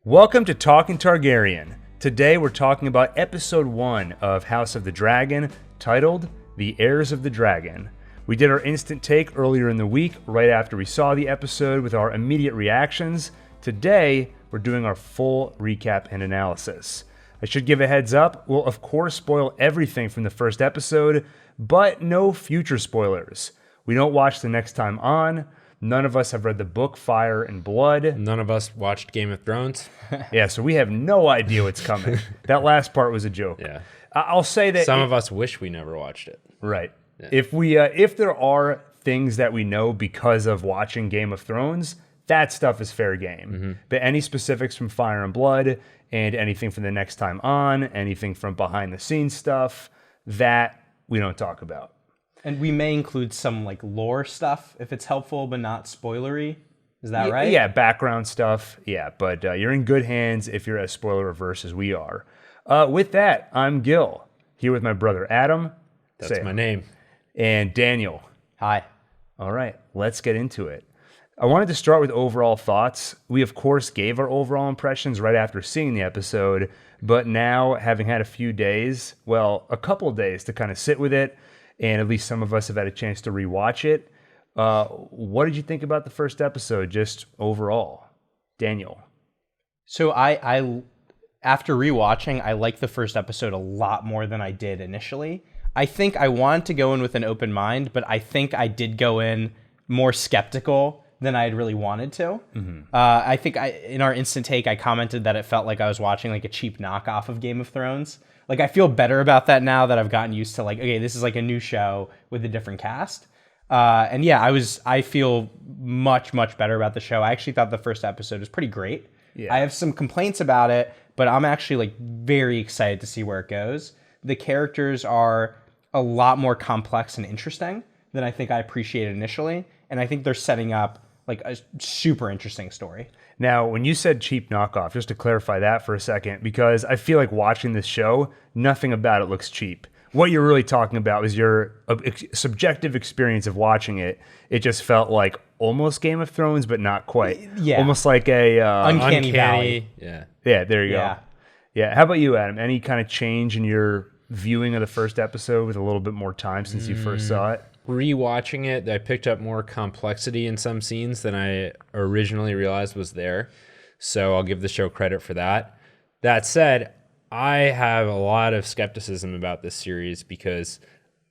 Welcome to Talking Targaryen. Today we're talking about episode 1 of House of the Dragon, titled The Heirs of the Dragon. We did our instant take earlier in the week, right after we saw the episode, with our immediate reactions. Today, we're doing our full recap and analysis. I should give a heads up, we'll of course spoil everything from the first episode, but no future spoilers. We don't watch the next time on. None of us have read the book Fire and Blood. None of us watched Game of Thrones. Yeah, so we have no idea what's coming. That last part was a joke. Yeah. I'll say that Some of us wish we never watched it. Right. Yeah. If there are things that we know because of watching Game of Thrones, that stuff is fair game. Mm-hmm. But any specifics from Fire and Blood and anything from the next time on, anything from behind the scenes stuff, that we don't talk about. And we may include some like lore stuff if it's helpful but not spoilery. Is that right? Yeah, background stuff. Yeah, but you're in good hands if you're as spoiler averse as we are. With that, I'm Gil, here with my brother Adam. That's my name. And Daniel. Hi. All right, let's get into it. I wanted to start with overall thoughts. We, of course, gave our overall impressions right after seeing the episode, but now, having had a few days, well, a couple of days to kind of sit with it, and at least some of us have had a chance to rewatch it. What did you think about the first episode, just overall? Daniel. So I after rewatching, I liked the first episode a lot more than I did initially. I think I wanted to go in with an open mind, but I think I did go in more skeptical than I had really wanted to. Mm-hmm. I think in our instant take, I commented that it felt like I was watching like a cheap knockoff of Game of Thrones. Like, I feel better about that now that I've gotten used to, like, okay, this is like a new show with a different cast. And yeah, I feel much, much better about the show. I actually thought the first episode was pretty great. Yeah. I have some complaints about it, but I'm actually like very excited to see where it goes. The characters are a lot more complex and interesting than I think I appreciated initially. And I think they're setting up like a super interesting story. Now, when you said cheap knockoff, just to clarify that for a second, because I feel like watching this show, nothing about it looks cheap. What you're really talking about was your subjective experience of watching it. It just felt like almost Game of Thrones, but not quite. Yeah. Almost like a... Uncanny Valley. Yeah. Yeah, there you go. Yeah. Yeah. How about you, Adam? Any kind of change in your viewing of the first episode with a little bit more time since you first saw it? Rewatching it, I picked up more complexity in some scenes than I originally realized was there. So I'll give the show credit for that. That said, I have a lot of skepticism about this series because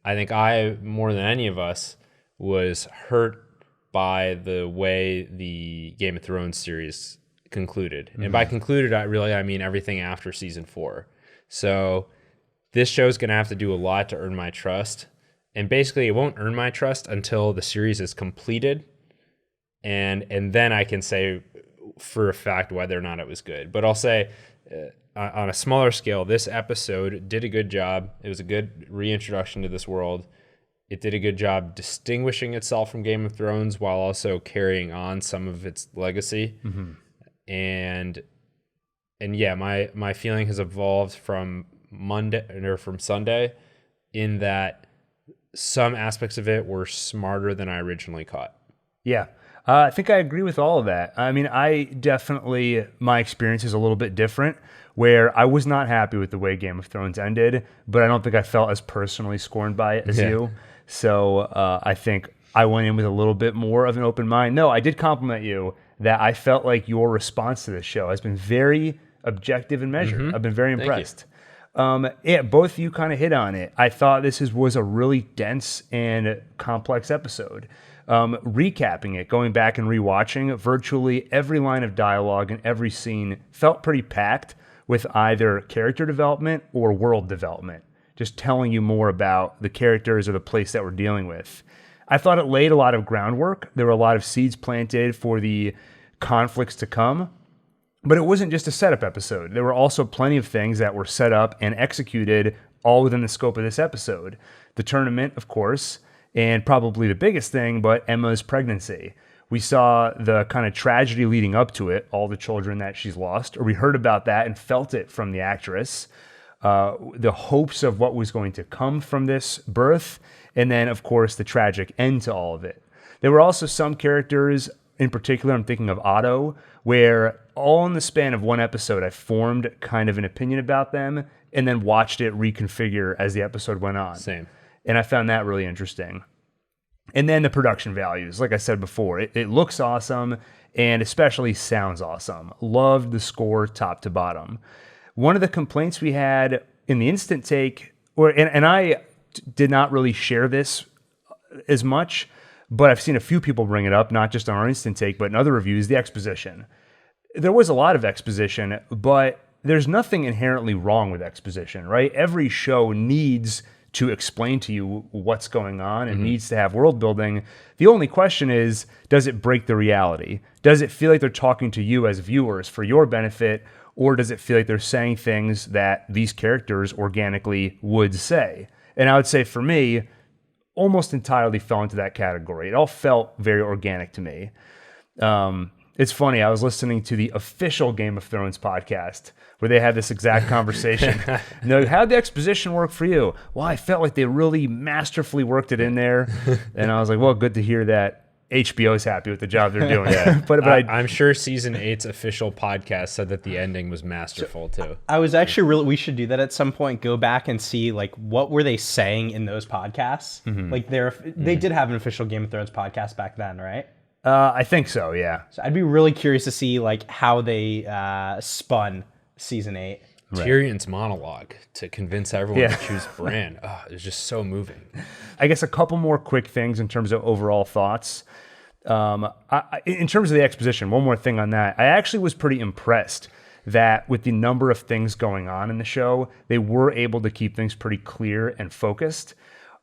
I think I, more than any of us, was hurt by the way the Game of Thrones series concluded. Mm-hmm. And by concluded, I mean everything after season 4. So this show's going to have to do a lot to earn my trust. And basically, it won't earn my trust until the series is completed. And then I can say for a fact whether or not it was good. But I'll say on a smaller scale, this episode did a good job. It was a good reintroduction to this world. It did a good job distinguishing itself from Game of Thrones while also carrying on some of its legacy. Mm-hmm. And yeah, my feeling has evolved from Sunday in that some aspects of it were smarter than I originally caught. Yeah. I think I agree with all of that. I mean, my experience is a little bit different, where I was not happy with the way Game of Thrones ended, but I don't think I felt as personally scorned by it as you. So I think I went in with a little bit more of an open mind. No, I did compliment you that I felt like your response to this show has been very objective and measured. Mm-hmm. I've been very impressed. Yeah, both of you kind of hit on it. I thought this was a really dense and complex episode. Recapping it, going back and rewatching, virtually every line of dialogue and every scene felt pretty packed with either character development or world development, just telling you more about the characters or the place that we're dealing with. I thought it laid a lot of groundwork. There were a lot of seeds planted for the conflicts to come. But it wasn't just a setup episode. There were also plenty of things that were set up and executed all within the scope of this episode. The tournament, of course, and probably the biggest thing, but Aemma's pregnancy. We saw the kind of tragedy leading up to it, all the children that she's lost, or we heard about that and felt it from the actress. The hopes of what was going to come from this birth, and then, of course, the tragic end to all of it. There were also some characters In particular, I'm thinking of Otto, where all in the span of one episode, I formed kind of an opinion about them and then watched it reconfigure as the episode went on. Same. And I found that really interesting. And then the production values, like I said before, it looks awesome and especially sounds awesome. Loved the score top to bottom. One of the complaints we had in the instant take, and I did not really share this as much, but I've seen a few people bring it up, not just on our instant take, but in other reviews, the exposition. There was a lot of exposition, but there's nothing inherently wrong with exposition, right? Every show needs to explain to you what's going on and needs to have world building. The only question is, does it break the reality? Does it feel like they're talking to you as viewers for your benefit, or does it feel like they're saying things that these characters organically would say? And I would say for me, almost entirely fell into that category. It all felt very organic to me. It's funny, I was listening to the official Game of Thrones podcast where they had this exact conversation. And they're like, how'd the exposition work for you? Well, I felt like they really masterfully worked it in there. And I was like, well, good to hear that HBO's happy with the job they're doing. but I'm sure season 8's official podcast said that the ending was masterful too. I was actually we should do that at some point. Go back and see like what were they saying in those podcasts. Like they did have an official Game of Thrones podcast back then, right? I think so, yeah. So I'd be really curious to see like how they spun season 8. Right. Tyrion's monologue to convince everyone to choose Bran. Oh, it was just so moving. I guess a couple more quick things in terms of overall thoughts. In terms of the exposition, one more thing on that. I actually was pretty impressed that with the number of things going on in the show, they were able to keep things pretty clear and focused.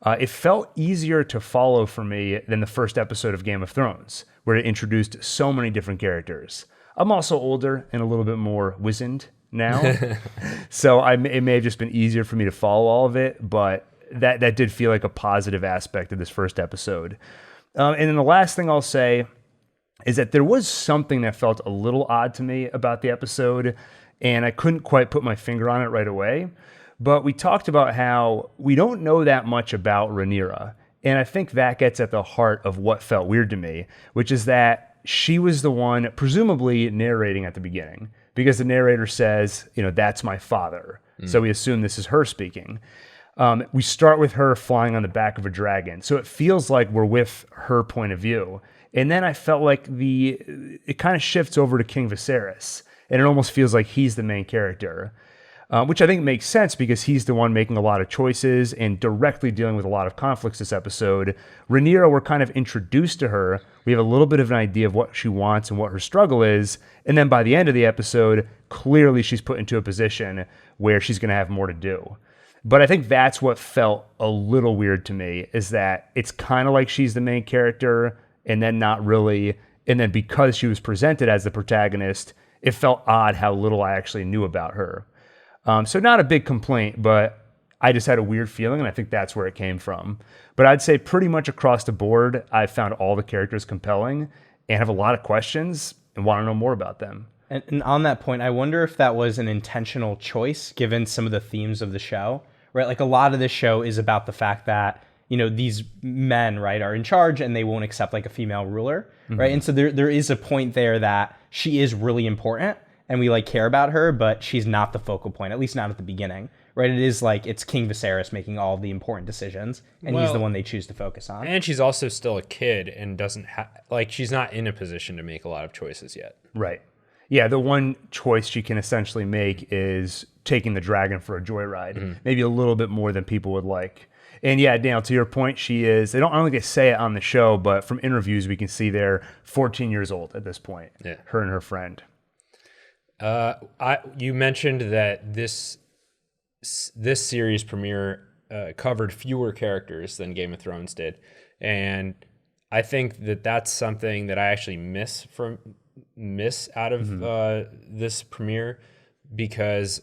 It felt easier to follow for me than the first episode of Game of Thrones, where it introduced so many different characters. I'm also older and a little bit more wizened now, so it may have just been easier for me to follow all of it, but that did feel like a positive aspect of this first episode. And then the last thing I'll say is that there was something that felt a little odd to me about the episode, and I couldn't quite put my finger on it right away. But we talked about how we don't know that much about Rhaenyra, and I think that gets at the heart of what felt weird to me, which is that she was the one presumably narrating at the beginning, because the narrator says, that's my father. So we assume this is her speaking. We start with her flying on the back of a dragon, so it feels like we're with her point of view. And then I felt like it kind of shifts over to King Viserys, and it almost feels like he's the main character. Which I think makes sense because he's the one making a lot of choices and directly dealing with a lot of conflicts this episode. Rhaenyra, we're kind of introduced to her. We have a little bit of an idea of what she wants and what her struggle is. And then by the end of the episode, clearly she's put into a position where she's going to have more to do. But I think that's what felt a little weird to me, is that it's kind of like she's the main character and then not really. And then because she was presented as the protagonist, it felt odd how little I actually knew about her. So not a big complaint, but I just had a weird feeling, and I think that's where it came from. But I'd say pretty much across the board, I found all the characters compelling and have a lot of questions and want to know more about them. And on that point, I wonder if that was an intentional choice, given some of the themes of the show, right? Like a lot of this show is about the fact that, these men, right, are in charge and they won't accept like a female ruler, right? And so there is a point there that she is really important, and we care about her, but she's not the focal point, at least not at the beginning, right? It is it's King Viserys making all of the important decisions, and he's the one they choose to focus on. And she's also still a kid and doesn't she's not in a position to make a lot of choices yet. Right. Yeah, the one choice she can essentially make is taking the dragon for a joyride, maybe a little bit more than people would like. And yeah, Daniel, to your point, she is, I don't think they say it on the show, but from interviews we can see they're 14 years old at this point, her and her friend. You mentioned that this series premiere covered fewer characters than Game of Thrones did, and I think that that's something that I actually miss out of this premiere, because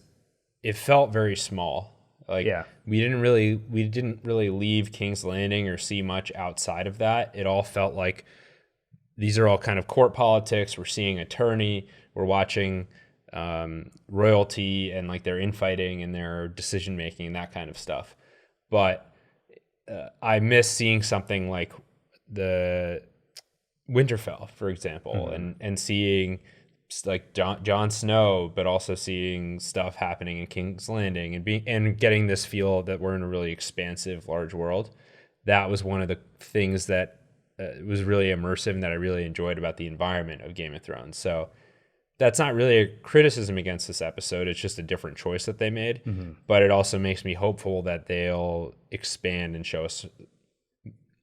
it felt very small. We didn't really leave King's Landing or see much outside of that. It all felt like these are all kind of court politics. We're seeing a tourney. We're watching royalty and their infighting and their decision making and that kind of stuff. But I miss seeing something like the Winterfell, for example, and seeing like Jon Snow, but also seeing stuff happening in King's Landing and getting this feel that we're in a really expansive, large world. That was one of the things that was really immersive and that I really enjoyed about the environment of Game of Thrones. So that's not really a criticism against this episode. It's just a different choice that they made. But it also makes me hopeful that they'll expand and show us.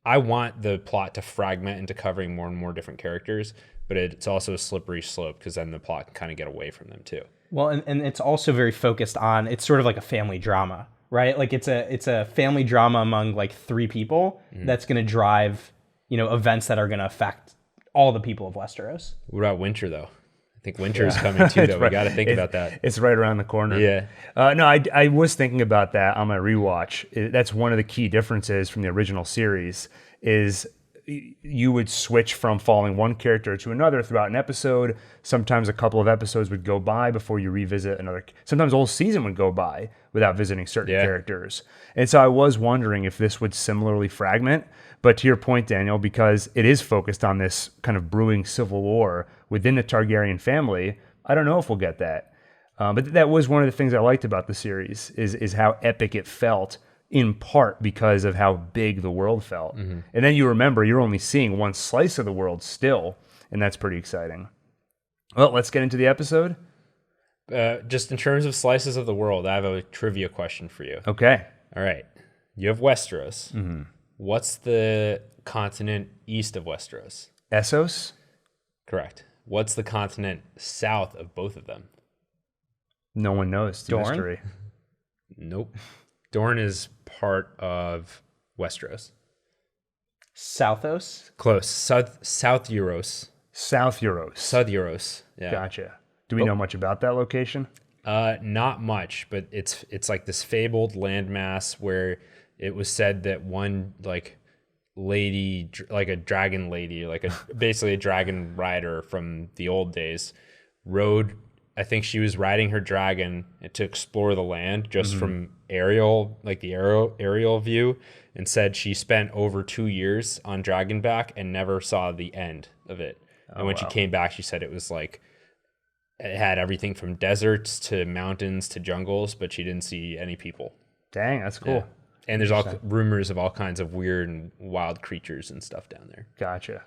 I want the plot to fragment into covering more and more different characters, but it's also a slippery slope because then the plot can kind of get away from them too. Well, and it's also very focused on, it's sort of like a family drama, right? Like it's a family drama among like 3 people that's going to drive, events that are going to affect all the people of Westeros. What about Winter though? I think Winter is coming too, though. We got to think about that. It's right around the corner. Yeah. No, I was thinking about that on my rewatch. That's one of the key differences from the original series is you would switch from following one character to another throughout an episode. Sometimes a couple of episodes would go by before you revisit another. Sometimes a whole season would go by without visiting certain characters. And so I was wondering if this would similarly fragment. But to your point, Daniel, because it is focused on this kind of brewing civil war within the Targaryen family, I don't know if we'll get that. But that was one of the things I liked about the series is how epic it felt, in part because of how big the world felt. And then you remember you're only seeing one slice of the world still, and that's pretty exciting. Well, let's get into the episode. Just in terms of slices of the world, I have a trivia question for you. Okay. All right. You have Westeros. What's the continent east of Westeros? Essos? Correct. What's the continent south of both of them? No one knows. It's a Dorne? mystery. Nope. Dorne is part of Westeros. Southos? Close. South Euros. South Euros. South Euros. Yeah. Gotcha. Do we know much about that location? Not much, but it's like this fabled landmass where it was said that one like lady, like a dragon lady, like basically a dragon rider from the old days, rode. I think she was riding her dragon to explore the land just from aerial, like the aerial view, and said she spent over 2 years on Dragonback and never saw the end of it. And when she came back, she said it was like it had everything from deserts to mountains to jungles, but she didn't see any people. Dang, that's cool. Yeah. And there's all rumors of all kinds of weird and wild creatures and stuff down there. Gotcha.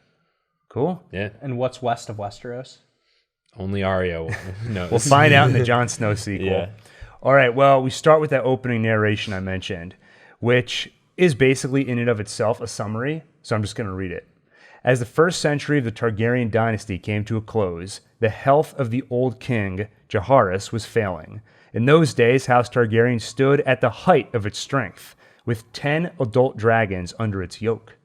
Cool. Yeah. And what's west of Westeros? Only Arya knows. We'll find out in the Jon Snow sequel. Yeah. All right, well, we start with that opening narration I mentioned, which is basically in and of itself a summary, so I'm just going to read it. As the first century of the Targaryen dynasty came to a close, the health of the old king, Jaehaerys, was failing. In those days, House Targaryen stood at the height of its strength, with 10 adult dragons under its yoke.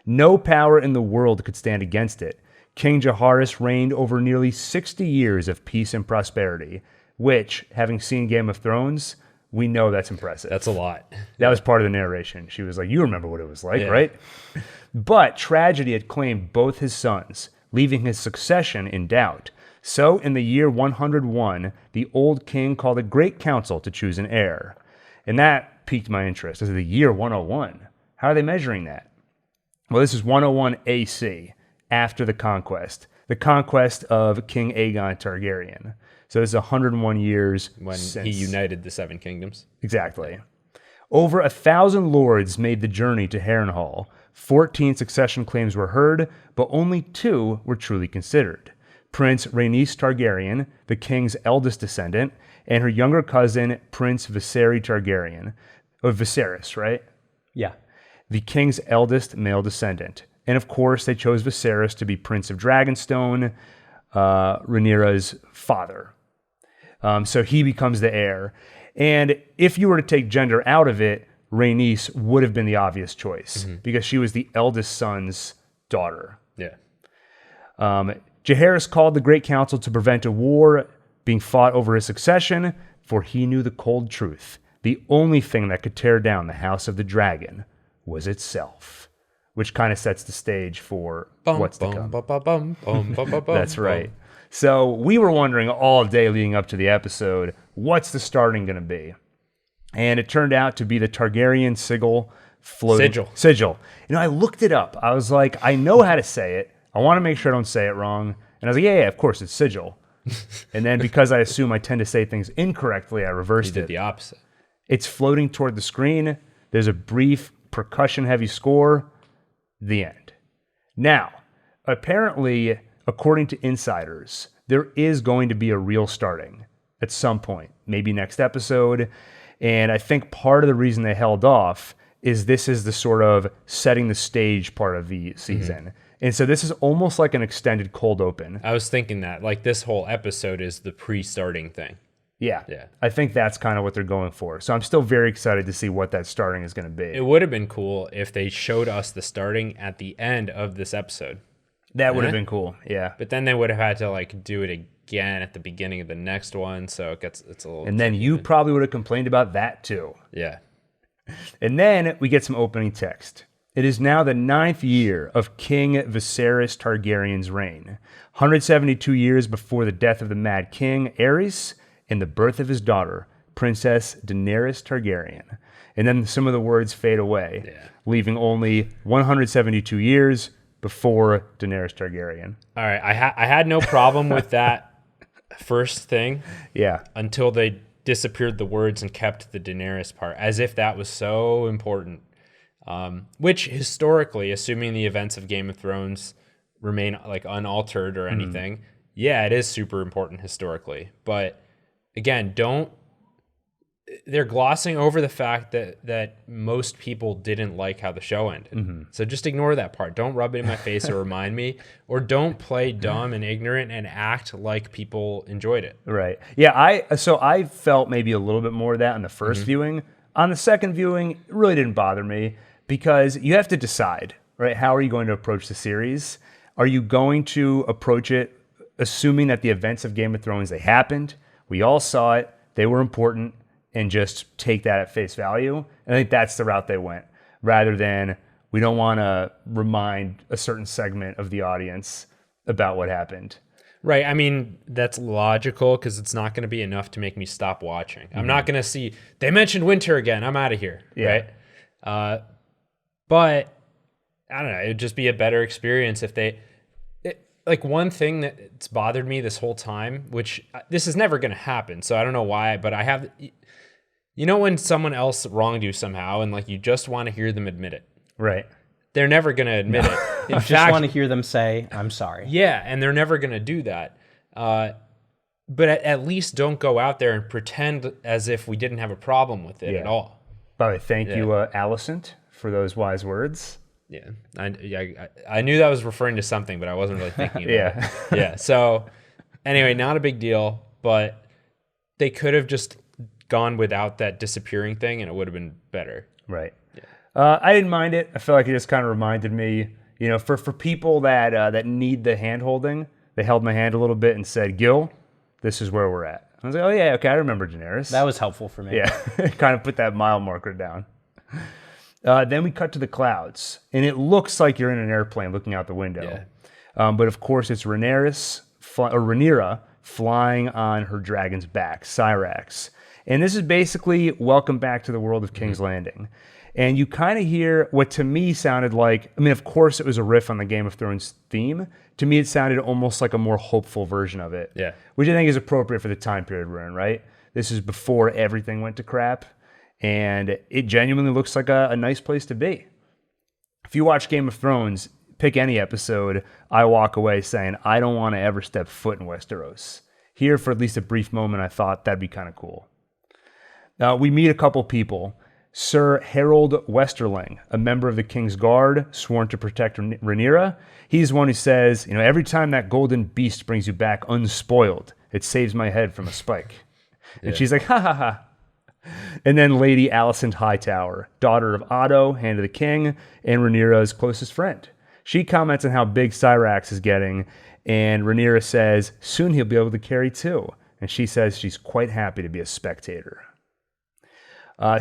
No power in the world could stand against it. King Jaehaerys reigned over nearly 60 years of peace and prosperity, which, having seen Game of Thrones, we know that's impressive. That's a lot. That was part of the narration. She was like, you remember what it was like, right? But tragedy had claimed both his sons, leaving his succession in doubt. So, in the year 101, the old king called a great council to choose an heir. And that piqued my interest. This is the year 101. How are they measuring that? Well, this is 101 AC, after the conquest of King Aegon Targaryen. So this is 101 years When since he united the 7 kingdoms. Exactly. Over 1,000 lords made the journey to Harrenhal. 14 succession claims were heard, but only 2 were truly considered. Prince Rhaenys Targaryen, the king's eldest descendant, and her younger cousin, Prince Viserys Targaryen. Viserys, right? Yeah. The king's eldest male descendant. And of course, they chose Viserys to be Prince of Dragonstone, Rhaenyra's father. So he becomes the heir. And if you were to take gender out of it, Rhaenys would have been the obvious choice because she was the eldest son's daughter. Yeah. Jaehaerys called the Great Council to prevent a war being fought over his succession, for he knew the cold truth. The only thing that could tear down the House of the Dragon was itself, which kind of sets the stage for what's to come. That's right. So we were wondering all day leading up to the episode, what's the starting going to be? And it turned out to be the Targaryen sigil. Sigil. Sigil. You know, I looked it up. I was like, I know how to say it. I want to make sure I don't say it wrong. And I was like, yeah, of course, it's sigil. And then because I assume I tend to say things incorrectly, I reversed You it. did the opposite. It's floating toward the screen. There's a brief percussion-heavy score. The end. Now, apparently, according to insiders, there is going to be a real starting at some point, maybe next episode. And I think part of the reason they held off is this is the sort of setting the stage part of the season. And so this is almost like an extended cold open. I was thinking that, like, this whole episode is the pre-starting thing. Yeah. Yeah. I think that's kind of what they're going for. So I'm still very excited to see what that starting is going to be. It would have been cool if they showed us the starting at the end of this episode. That would have been cool. Yeah. But then they would have had to, like, do it again at the beginning of the next one, so it's a little... And then you probably would have complained about that too. Yeah. And then we get some opening text. It is now the 9th year of King Viserys Targaryen's reign, 172 years before the death of the Mad King, Aerys, and the birth of his daughter, Princess Daenerys Targaryen. And then some of the words fade away, leaving only 172 years before Daenerys Targaryen. All right, I had no problem with that first thing Yeah. until they disappeared the words and kept the Daenerys part, as if that was so important. Which historically, assuming the events of Game of Thrones remain like unaltered or anything, yeah, it is super important historically. But again, they're glossing over the fact that most people didn't like how the show ended. So just ignore that part. Don't rub it in my face or remind me, or don't play dumb and ignorant and act like people enjoyed it. Right. Yeah, I felt maybe a little bit more of that on the first viewing. On the second viewing, it really didn't bother me because you have to decide, right? How are you going to approach the series? Are you going to approach it assuming that the events of Game of Thrones, they happened, we all saw it, they were important, and just take that at face value? And I think that's the route they went, rather than we don't want to remind a certain segment of the audience about what happened. Right. I mean, that's logical because it's not going to be enough to make me stop watching. I'm not going to see, they mentioned winter again, I'm out of here. Yeah. Right. But I don't know, it'd just be a better experience if like one thing that's bothered me this whole time, which this is never going to happen. So I don't know why, but I have, when someone else wronged you somehow and like you just want to hear them admit it. Right. They're never going to admit it. In I fact, just want to hear them say, I'm sorry. yeah, and they're never going to do that. But at least don't go out there and pretend as if we didn't have a problem with it at all. By the way, thank you, Alicent, for those wise words. Yeah, I knew that was referring to something, but I wasn't really thinking about it. Yeah, so anyway, not a big deal, but they could have just gone without that disappearing thing and it would have been better. Right. Yeah. I didn't mind it. I feel like it just kind of reminded me, for people that need the hand holding, they held my hand a little bit and said, Gil, this is where we're at. I was like, oh yeah, okay, I remember Daenerys. That was helpful for me. Yeah, kind of put that mile marker down. Then we cut to the clouds, and it looks like you're in an airplane looking out the window. Yeah. But of course, it's Rhaenyra flying on her dragon's back, Syrax. And this is basically welcome back to the world of King's Landing. And you kind of hear what to me sounded like, of course it was a riff on the Game of Thrones theme. To me, it sounded almost like a more hopeful version of it. Yeah. Which I think is appropriate for the time period we're in, right? This is before everything went to crap. And it genuinely looks like a nice place to be. If you watch Game of Thrones, pick any episode, I walk away saying, I don't want to ever step foot in Westeros. Here, for at least a brief moment, I thought that'd be kind of cool. We meet a couple people. Sir Harold Westerling, a member of the King's Guard, sworn to protect Rhaenyra. He's the one who says, every time that golden beast brings you back unspoiled, it saves my head from a spike. And she's like, ha ha ha. And then Lady Alicent Hightower, daughter of Otto, Hand of the King, and Rhaenyra's closest friend. She comments on how big Syrax is getting, and Rhaenyra says, soon he'll be able to carry two. And she says she's quite happy to be a spectator.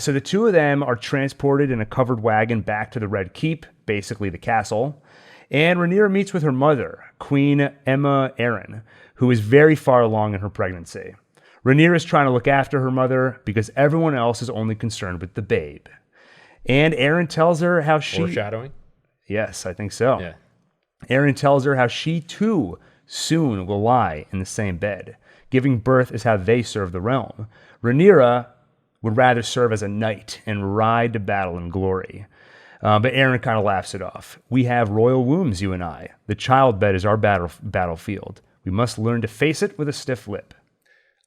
So the two of them are transported in a covered wagon back to the Red Keep, basically the castle. And Rhaenyra meets with her mother, Queen Aemma Arryn, who is very far along in her pregnancy. Rhaenyra is trying to look after her mother because everyone else is only concerned with the babe. And Arryn tells her how she... Foreshadowing? Yes, I think so. Yeah. Aaron tells her how she too soon will lie in the same bed. Giving birth is how they serve the realm. Rhaenyra would rather serve as a knight and ride to battle in glory. But Aaron kind of laughs it off. We have royal wombs, you and I. The childbed is our battlefield. We must learn to face it with a stiff lip.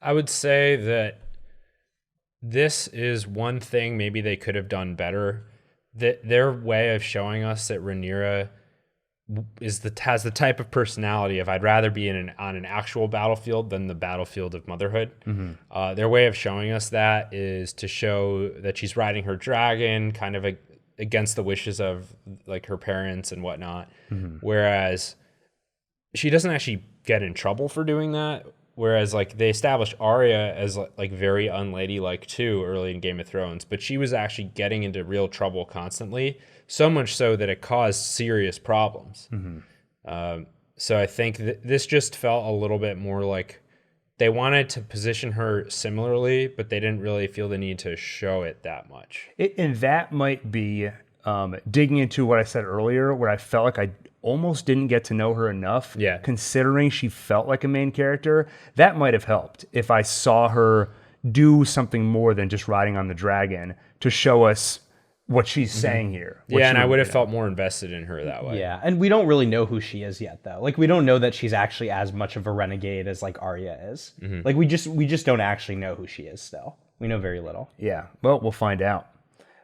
I would say that this is one thing maybe they could have done better. That their way of showing us that Rhaenyra has the type of personality of I'd rather be on an actual battlefield than the battlefield of motherhood. Mm-hmm. Their way of showing us that is to show that she's riding her dragon kind of against the wishes of like her parents and whatnot. Mm-hmm. Whereas she doesn't actually get in trouble for doing that. Whereas like they established Arya as like very unladylike too early in Game of Thrones, but she was actually getting into real trouble constantly, so much so that it caused serious problems. Mm-hmm. So I think this just felt a little bit more like they wanted to position her similarly, but they didn't really feel the need to show it that much. And that might be digging into what I said earlier, where I felt like I almost didn't get to know her enough. Yeah. Considering she felt like a main character, that might have helped if I saw her do something more than just riding on the dragon to show us what she's saying here. Yeah, and I would have felt more invested in her that way. Yeah, and we don't really know who she is yet, though. Like, we don't know that she's actually as much of a renegade as like Arya is. Mm-hmm. Like, we just don't actually know who she is still. We know very little. Yeah, well, we'll find out.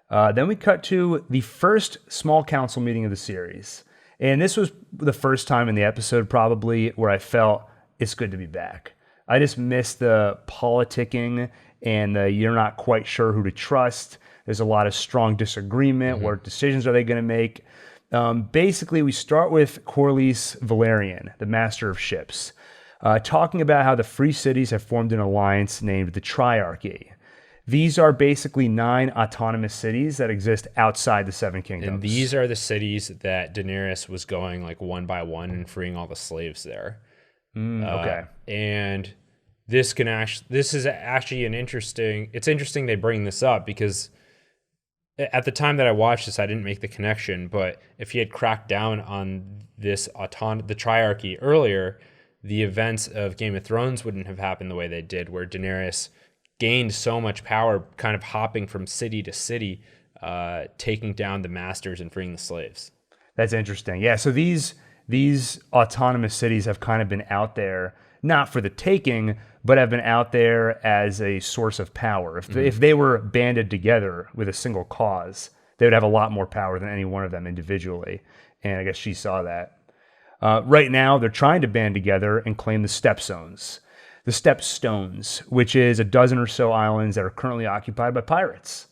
Then we cut to the first small council meeting of the series. And this was the first time in the episode probably where I felt it's good to be back. I just missed the politicking and you're not quite sure who to trust. There's a lot of strong disagreement. Mm-hmm. What decisions are they going to make? Basically, we start with Corlys Velaryon, the master of ships, talking about how the free cities have formed an alliance named the Triarchy. These are basically 9 autonomous cities that exist outside the Seven Kingdoms. And these are the cities that Daenerys was going like one by one and freeing all the slaves there. Okay. And this is actually it's interesting they bring this up because at the time that I watched this, I didn't make the connection, but if he had cracked down on this the Triarchy earlier, the events of Game of Thrones wouldn't have happened the way they did, where Daenerys gained so much power, kind of hopping from city to city, taking down the masters and freeing the slaves. That's interesting. Yeah, so these autonomous cities have kind of been out there, not for the taking, but have been out there as a source of power. If they were banded together with a single cause, they would have a lot more power than any one of them individually. And I guess she saw that. Right now, they're trying to band together and claim the Stepstones. The Stepstones, which is a dozen or so islands that are currently occupied by pirates.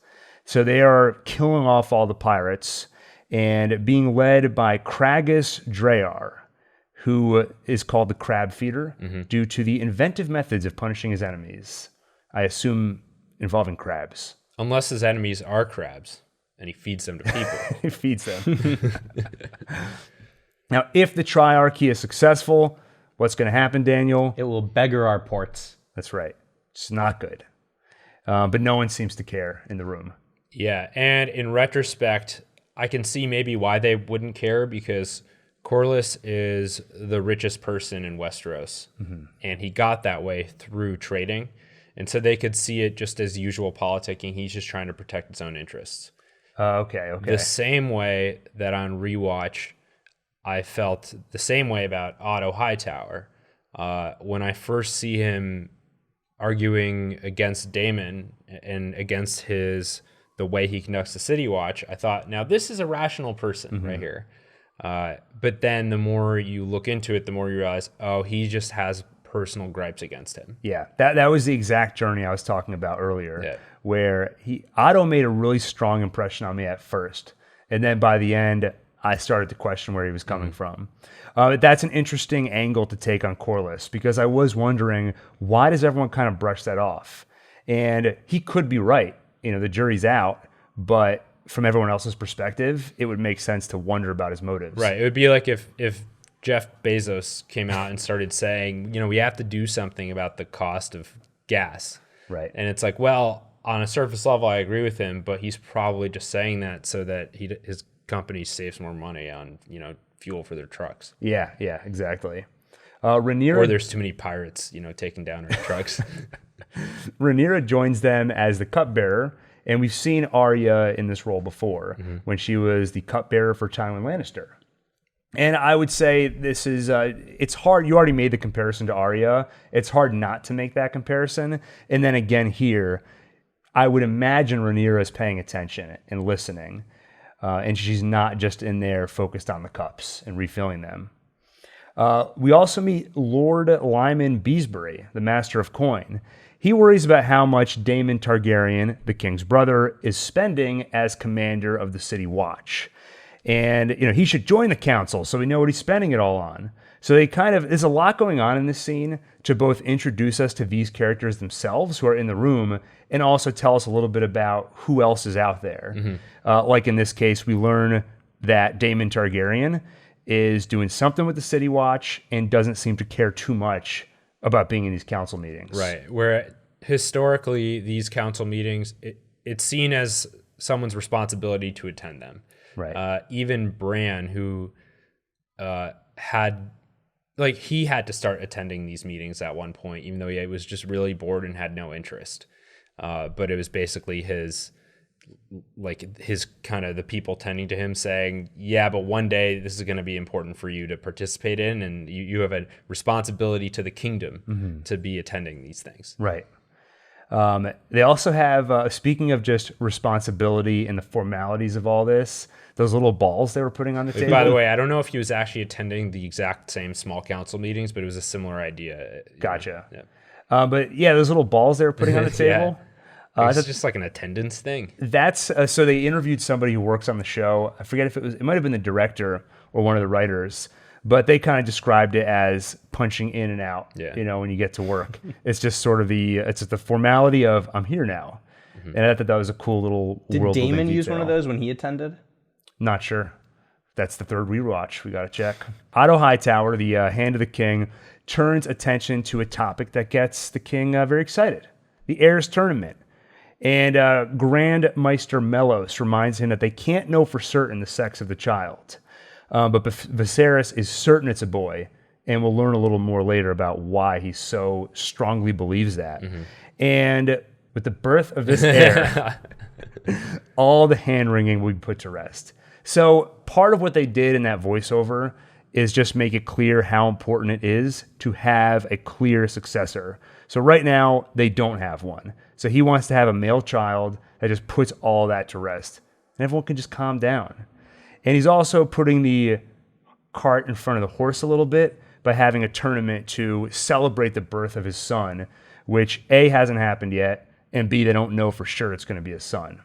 So they are killing off all the pirates and being led by Kragus Dreyar, who is called the Crab Feeder due to the inventive methods of punishing his enemies. I assume involving crabs. Unless his enemies are crabs and he feeds them to people. He feeds them. Now, if the Triarchy is successful, what's going to happen, Daniel? It will beggar our ports. That's right. It's not good. But no one seems to care in the room. Yeah, and in retrospect, I can see maybe why they wouldn't care, because Corlys is the richest person in Westeros, and he got that way through trading. And so they could see it just as usual politicking. He's just trying to protect his own interests. Okay. The same way that on rewatch, I felt the same way about Otto Hightower. When I first see him arguing against Daemon and against the way he conducts the City Watch, I thought, now this is a rational person right here. But then the more you look into it, the more you realize, oh, he just has personal gripes against him. Yeah, that was the exact journey I was talking about earlier, where Otto made a really strong impression on me at first. And then by the end, I started to question where he was coming from. That's an interesting angle to take on Corlys, because I was wondering, why does everyone kind of brush that off? And he could be right. The jury's out, but from everyone else's perspective, it would make sense to wonder about his motives. Right. It would be like if Jeff Bezos came out and started saying, we have to do something about the cost of gas. Right. And it's like, well, on a surface level, I agree with him, but he's probably just saying that so that his company saves more money on, fuel for their trucks. Yeah, exactly. Rhaenyra, Or there's too many pirates, taking down our trucks. Rhaenyra joins them as the cupbearer, and we've seen Arya in this role before when she was the cupbearer for Tywin Lannister. And I would say this is, it's hard. You already made the comparison to Arya. It's hard not to make that comparison. And then again here, I would imagine Rhaenyra is paying attention and listening. And she's not just in there focused on the cups and refilling them. We also meet Lord Lyman Beesbury, the Master of Coin. He worries about how much Daemon Targaryen, the king's brother, is spending as commander of the City Watch. And, he should join the council so we know what he's spending it all on. So there's a lot going on in this scene to both introduce us to these characters themselves who are in the room and also tell us a little bit about who else is out there. Like in this case, we learn that Daemon Targaryen is doing something with the City Watch and doesn't seem to care too much about being in these council meetings. Right. Where historically these council meetings, it's seen as someone's responsibility to attend them. Right. Even Bran, who he had to start attending these meetings at one point, even though he was just really bored and had no interest. But it was basically his kind of the people tending to him saying, yeah, but one day this is going to be important for you to participate in, and you have a responsibility to the kingdom to be attending these things. Right. They also have, speaking of just responsibility and the formalities of all this, those little balls they were putting on the table. By the way, I don't know if he was actually attending the exact same small council meetings, but it was a similar idea. Gotcha. Yeah. But yeah, those little balls they were putting on the table. It's just like an attendance thing. That's so they interviewed somebody who works on the show. I forget if it might have been the director or one of the writers, but they kind of described it as punching in and out. Yeah. When you get to work, it's just sort of it's the formality of I'm here now, and I thought that was a cool little. Did Daemon use one of those when he attended? Not sure. That's the third rewatch. We got to check. Otto Hightower, the Hand of the King, turns attention to a topic that gets the king very excited: the Heirs tournament. And Grand Maester Mellos reminds him that they can't know for certain the sex of the child. But Viserys is certain it's a boy, and we'll learn a little more later about why he so strongly believes that. And with the birth of this heir, all the hand-wringing will be put to rest. So part of what they did in that voiceover is just make it clear how important it is to have a clear successor. So right now, they don't have one. So he wants to have a male child that just puts all that to rest. And everyone can just calm down. And he's also putting the cart in front of the horse a little bit by having a tournament to celebrate the birth of his son, which A, hasn't happened yet, and B, they don't know for sure it's going to be a son.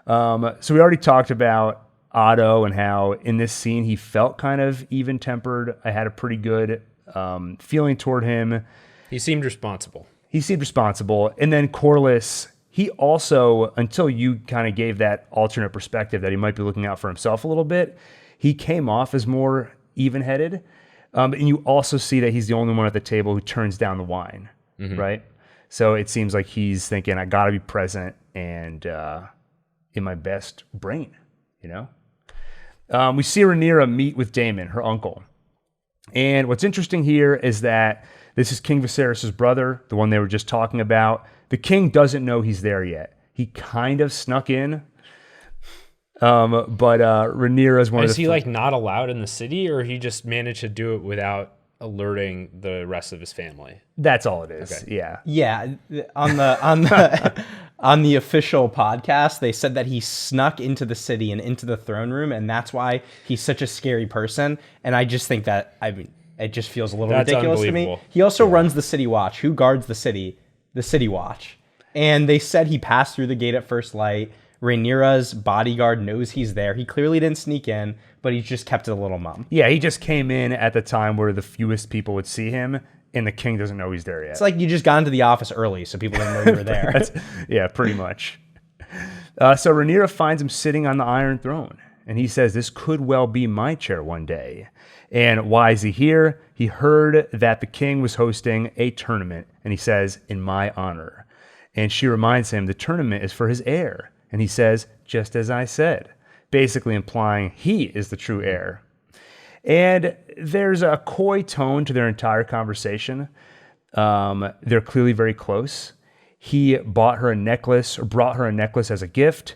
So we already talked about Otto and how in this scene he felt kind of even-tempered. I had a pretty good feeling toward him. He seemed responsible. And then Corlys, he also, until you kind of gave that alternate perspective that he might be looking out for himself a little bit, he came off as more even-headed. And you also see that he's the only one at the table who turns down the wine, right? So it seems like he's thinking, I got to be present and in my best brain, We see Rhaenyra meet with Daemon, her uncle. And what's interesting here is that this is King Viserys' brother, the one they were just talking about. The king doesn't know he's there yet. He kind of snuck in. But Rhaenyra is one of the... Is he not allowed in the city, or he just managed to do it without alerting the rest of his family? That's all it is. Okay. Yeah. Yeah. On the official podcast, they said that he snuck into the city and into the throne room, and that's why he's such a scary person. And I just think that, it just feels a little ridiculous to me. He also runs the City Watch. Who guards the city? The City Watch. And they said he passed through the gate at first light. Rhaenyra's bodyguard knows he's there. He clearly didn't sneak in, but he's just kept it a little mum. Yeah, he just came in at the time where the fewest people would see him, and the king doesn't know he's there yet. It's like you just got into the office early, so people didn't know you were there. Yeah, pretty much. So Rhaenyra finds him sitting on the Iron Throne, and he says, this could well be my chair one day. And why is he here? He heard that the king was hosting a tournament, and he says, in my honor. And she reminds him the tournament is for his heir. And he says, just as I said, basically implying he is the true heir And there's a coy tone to their entire conversation. They're clearly very close. He bought her a necklace, or brought her a necklace as a gift.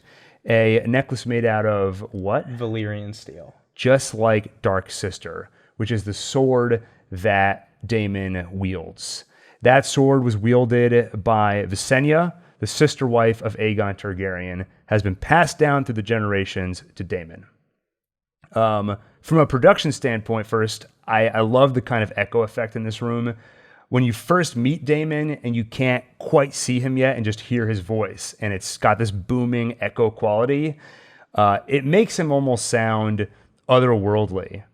A necklace made out of what? Valyrian steel. Just like Dark Sister, which is the sword that Daemon wields. That sword was wielded by Visenya, the sister wife of Aegon Targaryen, has been passed down through the generations to Daemon. From a production standpoint, first, I love the kind of echo effect in this room. When you first meet Daemon and you can't quite see him yet and just hear his voice, and it's got this booming echo quality, it makes him almost sound otherworldly.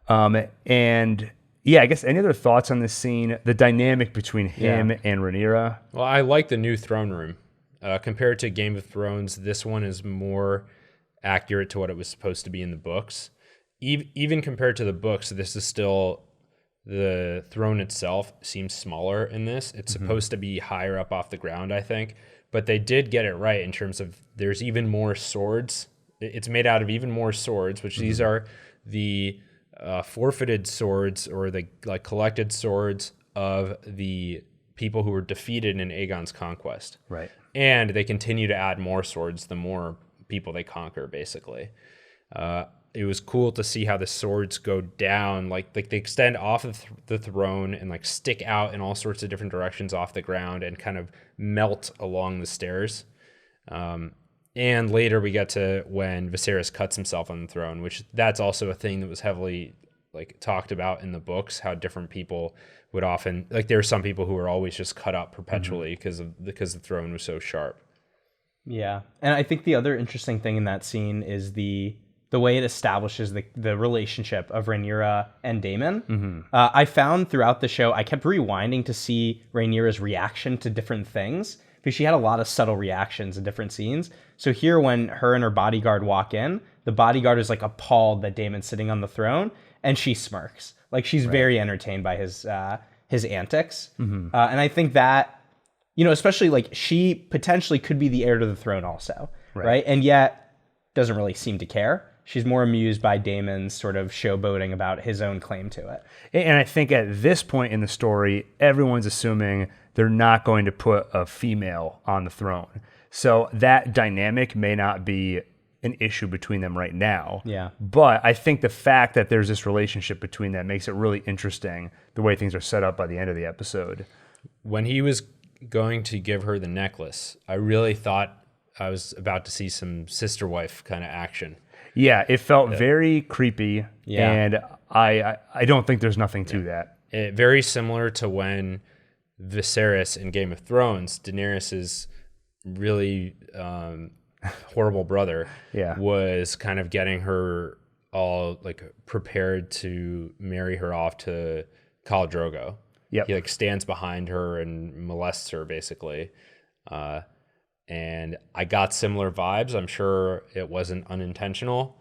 And yeah, I guess any other thoughts on this scene, the dynamic between him and Rhaenyra? Well, I like the new throne room. Compared to Game of Thrones, this one is more accurate to what it was supposed to be in the books. Even compared to the books, this is still, the throne itself seems smaller in this. It's supposed to be higher up off the ground, I think. But they did get it right in terms of there's even more swords. It's made out of even more swords, which these are the forfeited swords, or the like collected swords of the people who were defeated in Aegon's conquest. Right. And they continue to add more swords the more people they conquer, basically. It was cool to see how the swords go down, like they extend off of the throne and like stick out in all sorts of different directions off the ground and kind of melt along the stairs. And later we get to when Viserys cuts himself on the throne, which that's also a thing that was heavily like talked about in the books, how different people would often, like there are some people who are always just cut up perpetually because the throne was so sharp. Yeah. And I think the other interesting thing in that scene is the way it establishes the relationship of Rhaenyra and Daemon. I found throughout the show, I kept rewinding to see Rhaenyra's reaction to different things, because she had a lot of subtle reactions in different scenes. So here, when her and her bodyguard walk in, the bodyguard is like appalled that Daemon's sitting on the throne, and she smirks. Like she's very entertained by his antics. And I think that, you know, especially like she potentially could be the heir to the throne also, right? And yet doesn't really seem to care. She's more amused by Daemon's sort of showboating about his own claim to it. And I think at this point in the story, everyone's assuming they're not going to put a female on the throne. So that dynamic may not be an issue between them right now. Yeah. But I think the fact that there's this relationship between them makes it really interesting, the way things are set up by the end of the episode. When he was going to give her the necklace, I really thought I was about to see some sister wife kind of action. Yeah, it felt very creepy, and Yeah. I don't think there's nothing to that. Very similar to when Viserys in Game of Thrones, Daenerys's really horrible brother, was kind of getting her all like prepared to marry her off to Khal Drogo. Yep. He like stands behind her and molests her basically. And I got similar vibes. I'm sure it wasn't unintentional,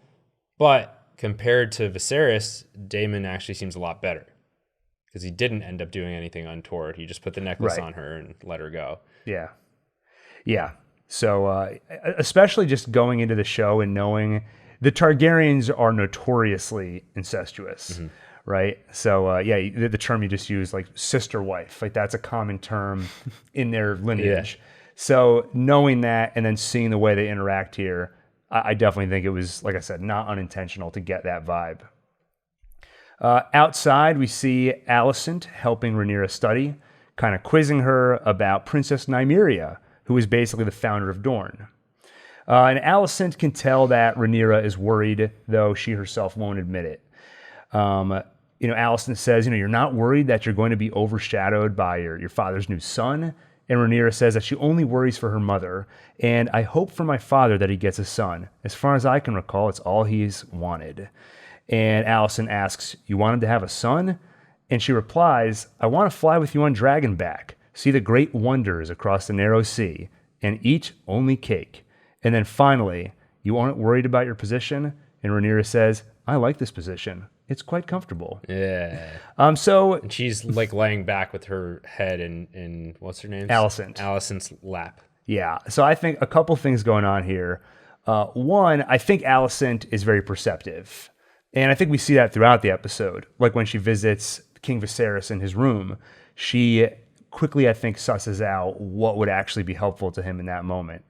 but compared to Viserys, Daemon actually seems a lot better because he didn't end up doing anything untoward. He just put the necklace on her and let her go. Yeah. Yeah. So, especially just going into the show and knowing the Targaryens are notoriously incestuous, right? So, the term you just used, like sister wife, like that's a common term in their lineage. So knowing that and then seeing the way they interact here, I definitely think it was, like I said, not unintentional to get that vibe. Outside, we see Alicent helping Rhaenyra study, kind of quizzing her about Princess Nymeria, who is basically the founder of Dorne. And Alicent can tell that Rhaenyra is worried, though she herself won't admit it. Alicent says, you're not worried that you're going to be overshadowed by your father's new son? And Rhaenyra says that she only worries for her mother, and I hope for my father that he gets a son. As far as I can recall, it's all he's wanted. And Alicent asks, you want him to have a son? And she replies, I want to fly with you on Dragonback, see the great wonders across the narrow sea, and eat only cake. And then finally, you aren't worried about your position? And Rhaenyra says, I like this position. It's quite comfortable. Yeah. So and she's like laying back with her head in what's her name? Alicent's lap. Yeah. So I think a couple things going on here. One, I think Alicent is very perceptive. And I think we see that throughout the episode. Like when she visits King Viserys in his room, she quickly, I think, susses out what would actually be helpful to him in that moment.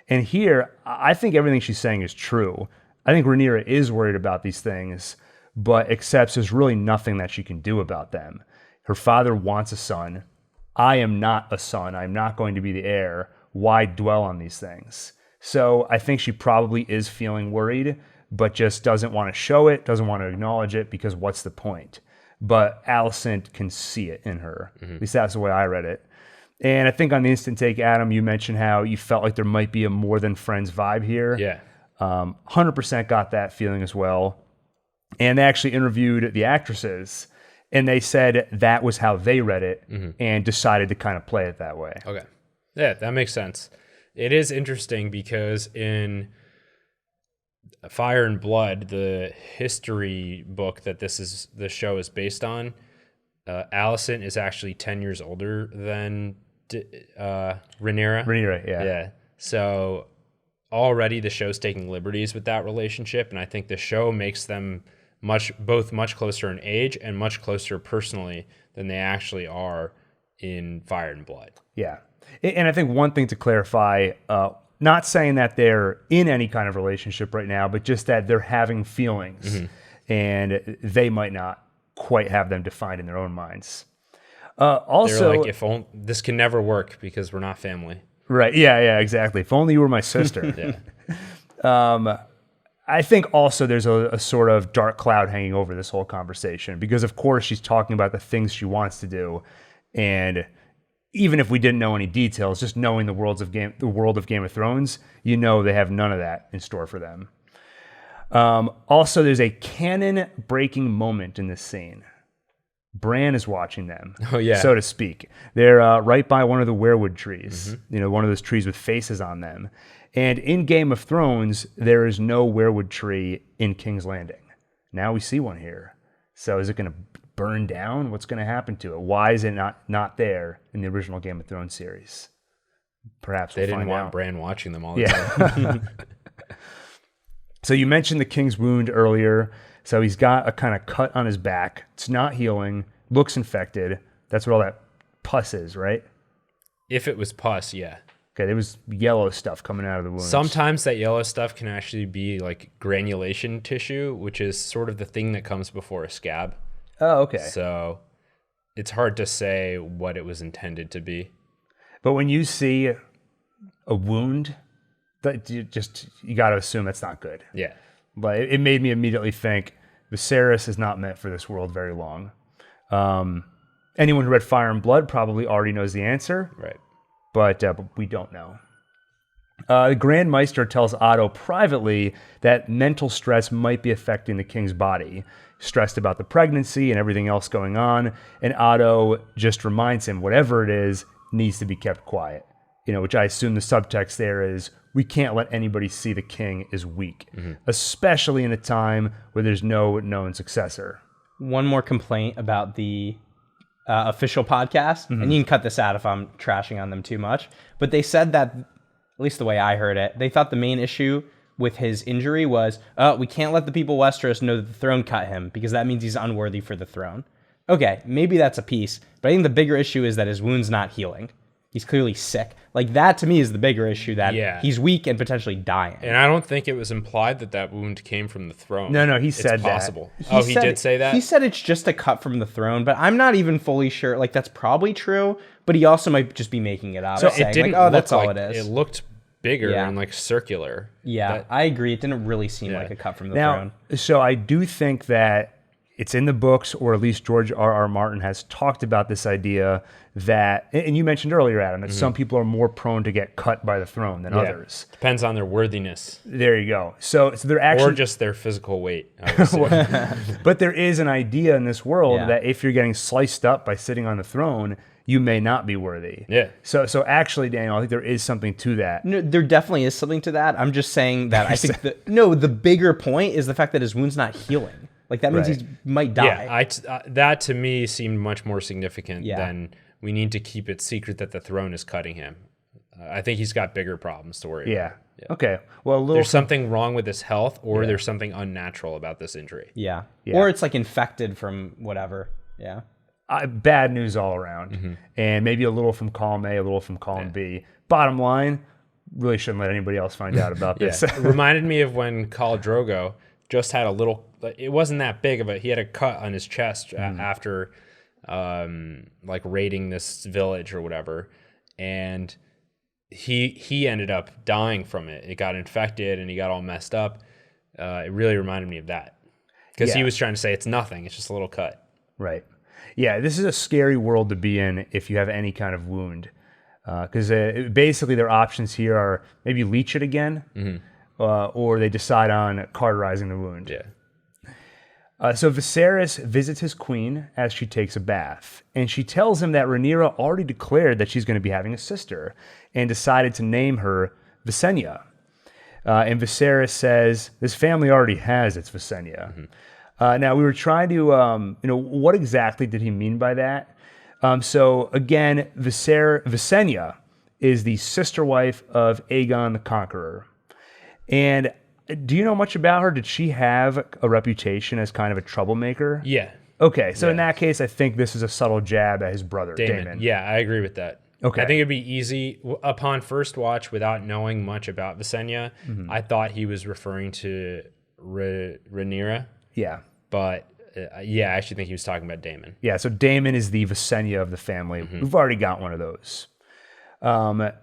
And here, I think everything she's saying is true. I think Rhaenyra is worried about these things, but accepts there's really nothing that she can do about them. Her father wants a son. I am not a son. I'm not going to be the heir. Why dwell on these things? So I think she probably is feeling worried, but just doesn't want to show it, doesn't want to acknowledge it, because what's the point? But Alicent can see it in her. At least that's the way I read it. And I think on the instant take, Adam, you mentioned how you felt like there might be a more than friends vibe here. Yeah. 100% got that feeling as well. And they actually interviewed the actresses, and they said that was how they read it and decided to kind of play it that way. Okay. Yeah, that makes sense. It is interesting because in Fire and Blood, the history book that the show is based on, Alicent is actually 10 years older than Rhaenyra. Rhaenyra, yeah. Yeah. So already the show's taking liberties with that relationship, and I think the show makes them both much closer in age and much closer personally than they actually are in Fire and Blood. Yeah. And I think one thing to clarify, not saying that they're in any kind of relationship right now, but just that they're having feelings and they might not quite have them defined in their own minds. Also, they're like, if only, this can never work because we're not family. Right. Yeah, exactly. If only you were my sister. Yeah. I think also there's a sort of dark cloud hanging over this whole conversation because, of course, she's talking about the things she wants to do. And even if we didn't know any details, just knowing the world of Game of Thrones, you know they have none of that in store for them. Also, there's a canon-breaking moment in this scene. Bran is watching them, so to speak. They're right by one of the weirwood trees, one of those trees with faces on them. And in Game of Thrones, there is no weirwood tree in King's Landing. Now we see one here. So is it going to burn down? What's going to happen to it? Why is it not there in the original Game of Thrones series? Perhaps they we'll didn't find want out. Bran watching them all the time. So you mentioned the King's wound earlier. So he's got a kind of cut on his back. It's not healing. Looks infected. That's what all that pus is, right? If it was pus, yeah. Okay, there was yellow stuff coming out of the wounds. Sometimes that yellow stuff can actually be like granulation tissue, which is sort of the thing that comes before a scab. Oh, okay. So it's hard to say what it was intended to be. But when you see a wound, that you got to assume that's not good. Yeah. But it made me immediately think Viserys is not meant for this world very long. Anyone who read Fire and Blood probably already knows the answer. Right. But we don't know. The Grand Maester tells Otto privately that mental stress might be affecting the king's body, stressed about the pregnancy and everything else going on, and Otto just reminds him whatever it is needs to be kept quiet. Which I assume the subtext there is we can't let anybody see the king is weak, especially in a time where there's no known successor. One more complaint about the official podcast, and you can cut this out if I'm trashing on them too much, but they said that, at least the way I heard it, they thought the main issue with his injury was, we can't let the people Westeros know that the throne cut him because that means he's unworthy for the throne. Okay, maybe that's a piece, but I think the bigger issue is that his wound's not healing. He's clearly sick. Like, that to me is the bigger issue, that he's weak and potentially dying. And I don't think it was implied that wound came from the throne. No, he said it's possible. that. He did say that? He said it's just a cut from the throne, but I'm not even fully sure. Like, that's probably true, but he also might just be making it up. So saying, it didn't like, that's look all like, it is. It looked bigger and like circular. Yeah, I agree. It didn't really seem like a cut from the throne. So I do think that it's in the books, or at least George R.R. Martin has talked about this idea that, and you mentioned earlier, Adam, that some people are more prone to get cut by the throne than others. Depends on their worthiness. There you go. So they're actually, or just their physical weight, I would say. But there is an idea in this world that if you're getting sliced up by sitting on the throne, you may not be worthy. Yeah. So actually, Daniel, I think there is something to that. No, there definitely is something to that. I'm just saying that I think the bigger point is the fact that his wound's not healing. Like, that means he might die. Yeah, that to me seemed much more significant than we need to keep it secret that the throne is cutting him. I think he's got bigger problems to worry about. Yeah. Okay. Well, a little. There's something wrong with his health, or there's something unnatural about this injury. Yeah. Or it's like infected from whatever. Yeah. Bad news all around, and maybe a little from column A, a little from column B. Bottom line, really shouldn't let anybody else find out about this. It reminded me of when Khal Drogo just had a little. It wasn't that big of a. He had a cut on his chest after, like raiding this village or whatever, and he ended up dying from it. It got infected and he got all messed up. It really reminded me of that because he was trying to say it's nothing. It's just a little cut. Right. Yeah, this is a scary world to be in if you have any kind of wound. Because basically their options here are maybe leech it again, or they decide on cauterizing the wound. Yeah. So Viserys visits his queen as she takes a bath, and she tells him that Rhaenyra already declared that she's going to be having a sister, and decided to name her Visenya. And Viserys says, this family already has its Visenya. Now, we were trying to, what exactly did he mean by that? So, again, Visenya is the sister wife of Aegon the Conqueror. And do you know much about her? Did she have a reputation as kind of a troublemaker? Yeah. Okay, so in that case, I think this is a subtle jab at his brother, Daemon. Yeah, I agree with that. Okay. I think it'd be easy upon first watch without knowing much about Visenya. I thought he was referring to Rhaenyra. Yeah. But I actually think he was talking about Daemon. Yeah, so Daemon is the Visenya of the family. We've already got one of those.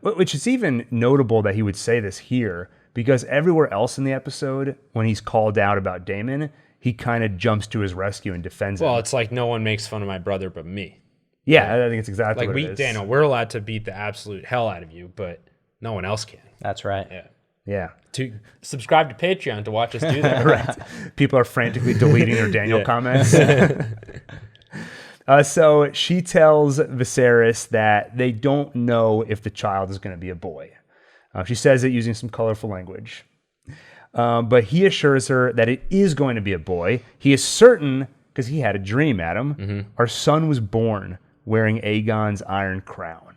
Which is even notable that he would say this here, because everywhere else in the episode, when he's called out about Daemon, he kind of jumps to his rescue and defends him. Well, it's like no one makes fun of my brother but me. Yeah, I think it's exactly like what it is. Daniel, we're allowed to beat the absolute hell out of you, but no one else can. That's right. Yeah. Yeah. To subscribe to Patreon to watch us do that. Right. People are frantically deleting their Daniel comments. So she tells Viserys that they don't know if the child is going to be a boy. She says it using some colorful language. But he assures her that it is going to be a boy. He is certain, because he had a dream, Adam. Our son was born wearing Aegon's iron crown.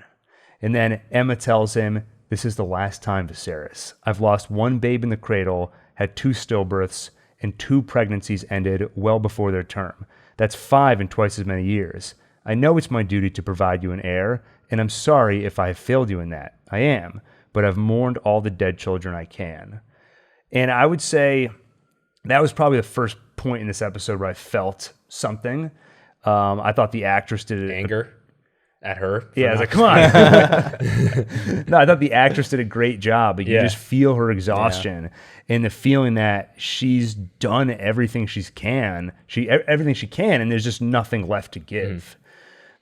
And then Aemma tells him, this is the last time, Viserys. I've lost one babe in the cradle, had 2 stillbirths, and 2 pregnancies ended well before their term. That's 5 in twice as many years. I know it's my duty to provide you an heir, and I'm sorry if I have failed you in that. I am, but I've mourned all the dead children I can. And I would say that was probably the first point in this episode where I felt something. I thought the actress did it. Anger at her. Yeah, I was like, come on. No, I thought the actress did a great job, but you just feel her exhaustion and the feeling that she's done everything she can, and there's just nothing left to give.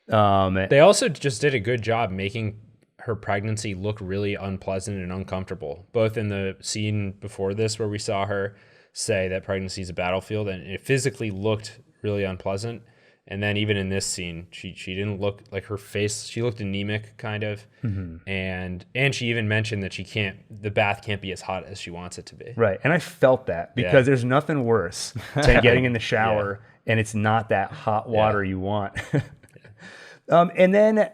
They also just did a good job making her pregnancy look really unpleasant and uncomfortable, both in the scene before this where we saw her say that pregnancy is a battlefield, and it physically looked really unpleasant. And then even in this scene, she didn't look like her face. She looked anemic, kind of, and she even mentioned that the bath can't be as hot as she wants it to be. Right, and I felt that because there's nothing worse than getting in the shower and it's not that hot water you want. And then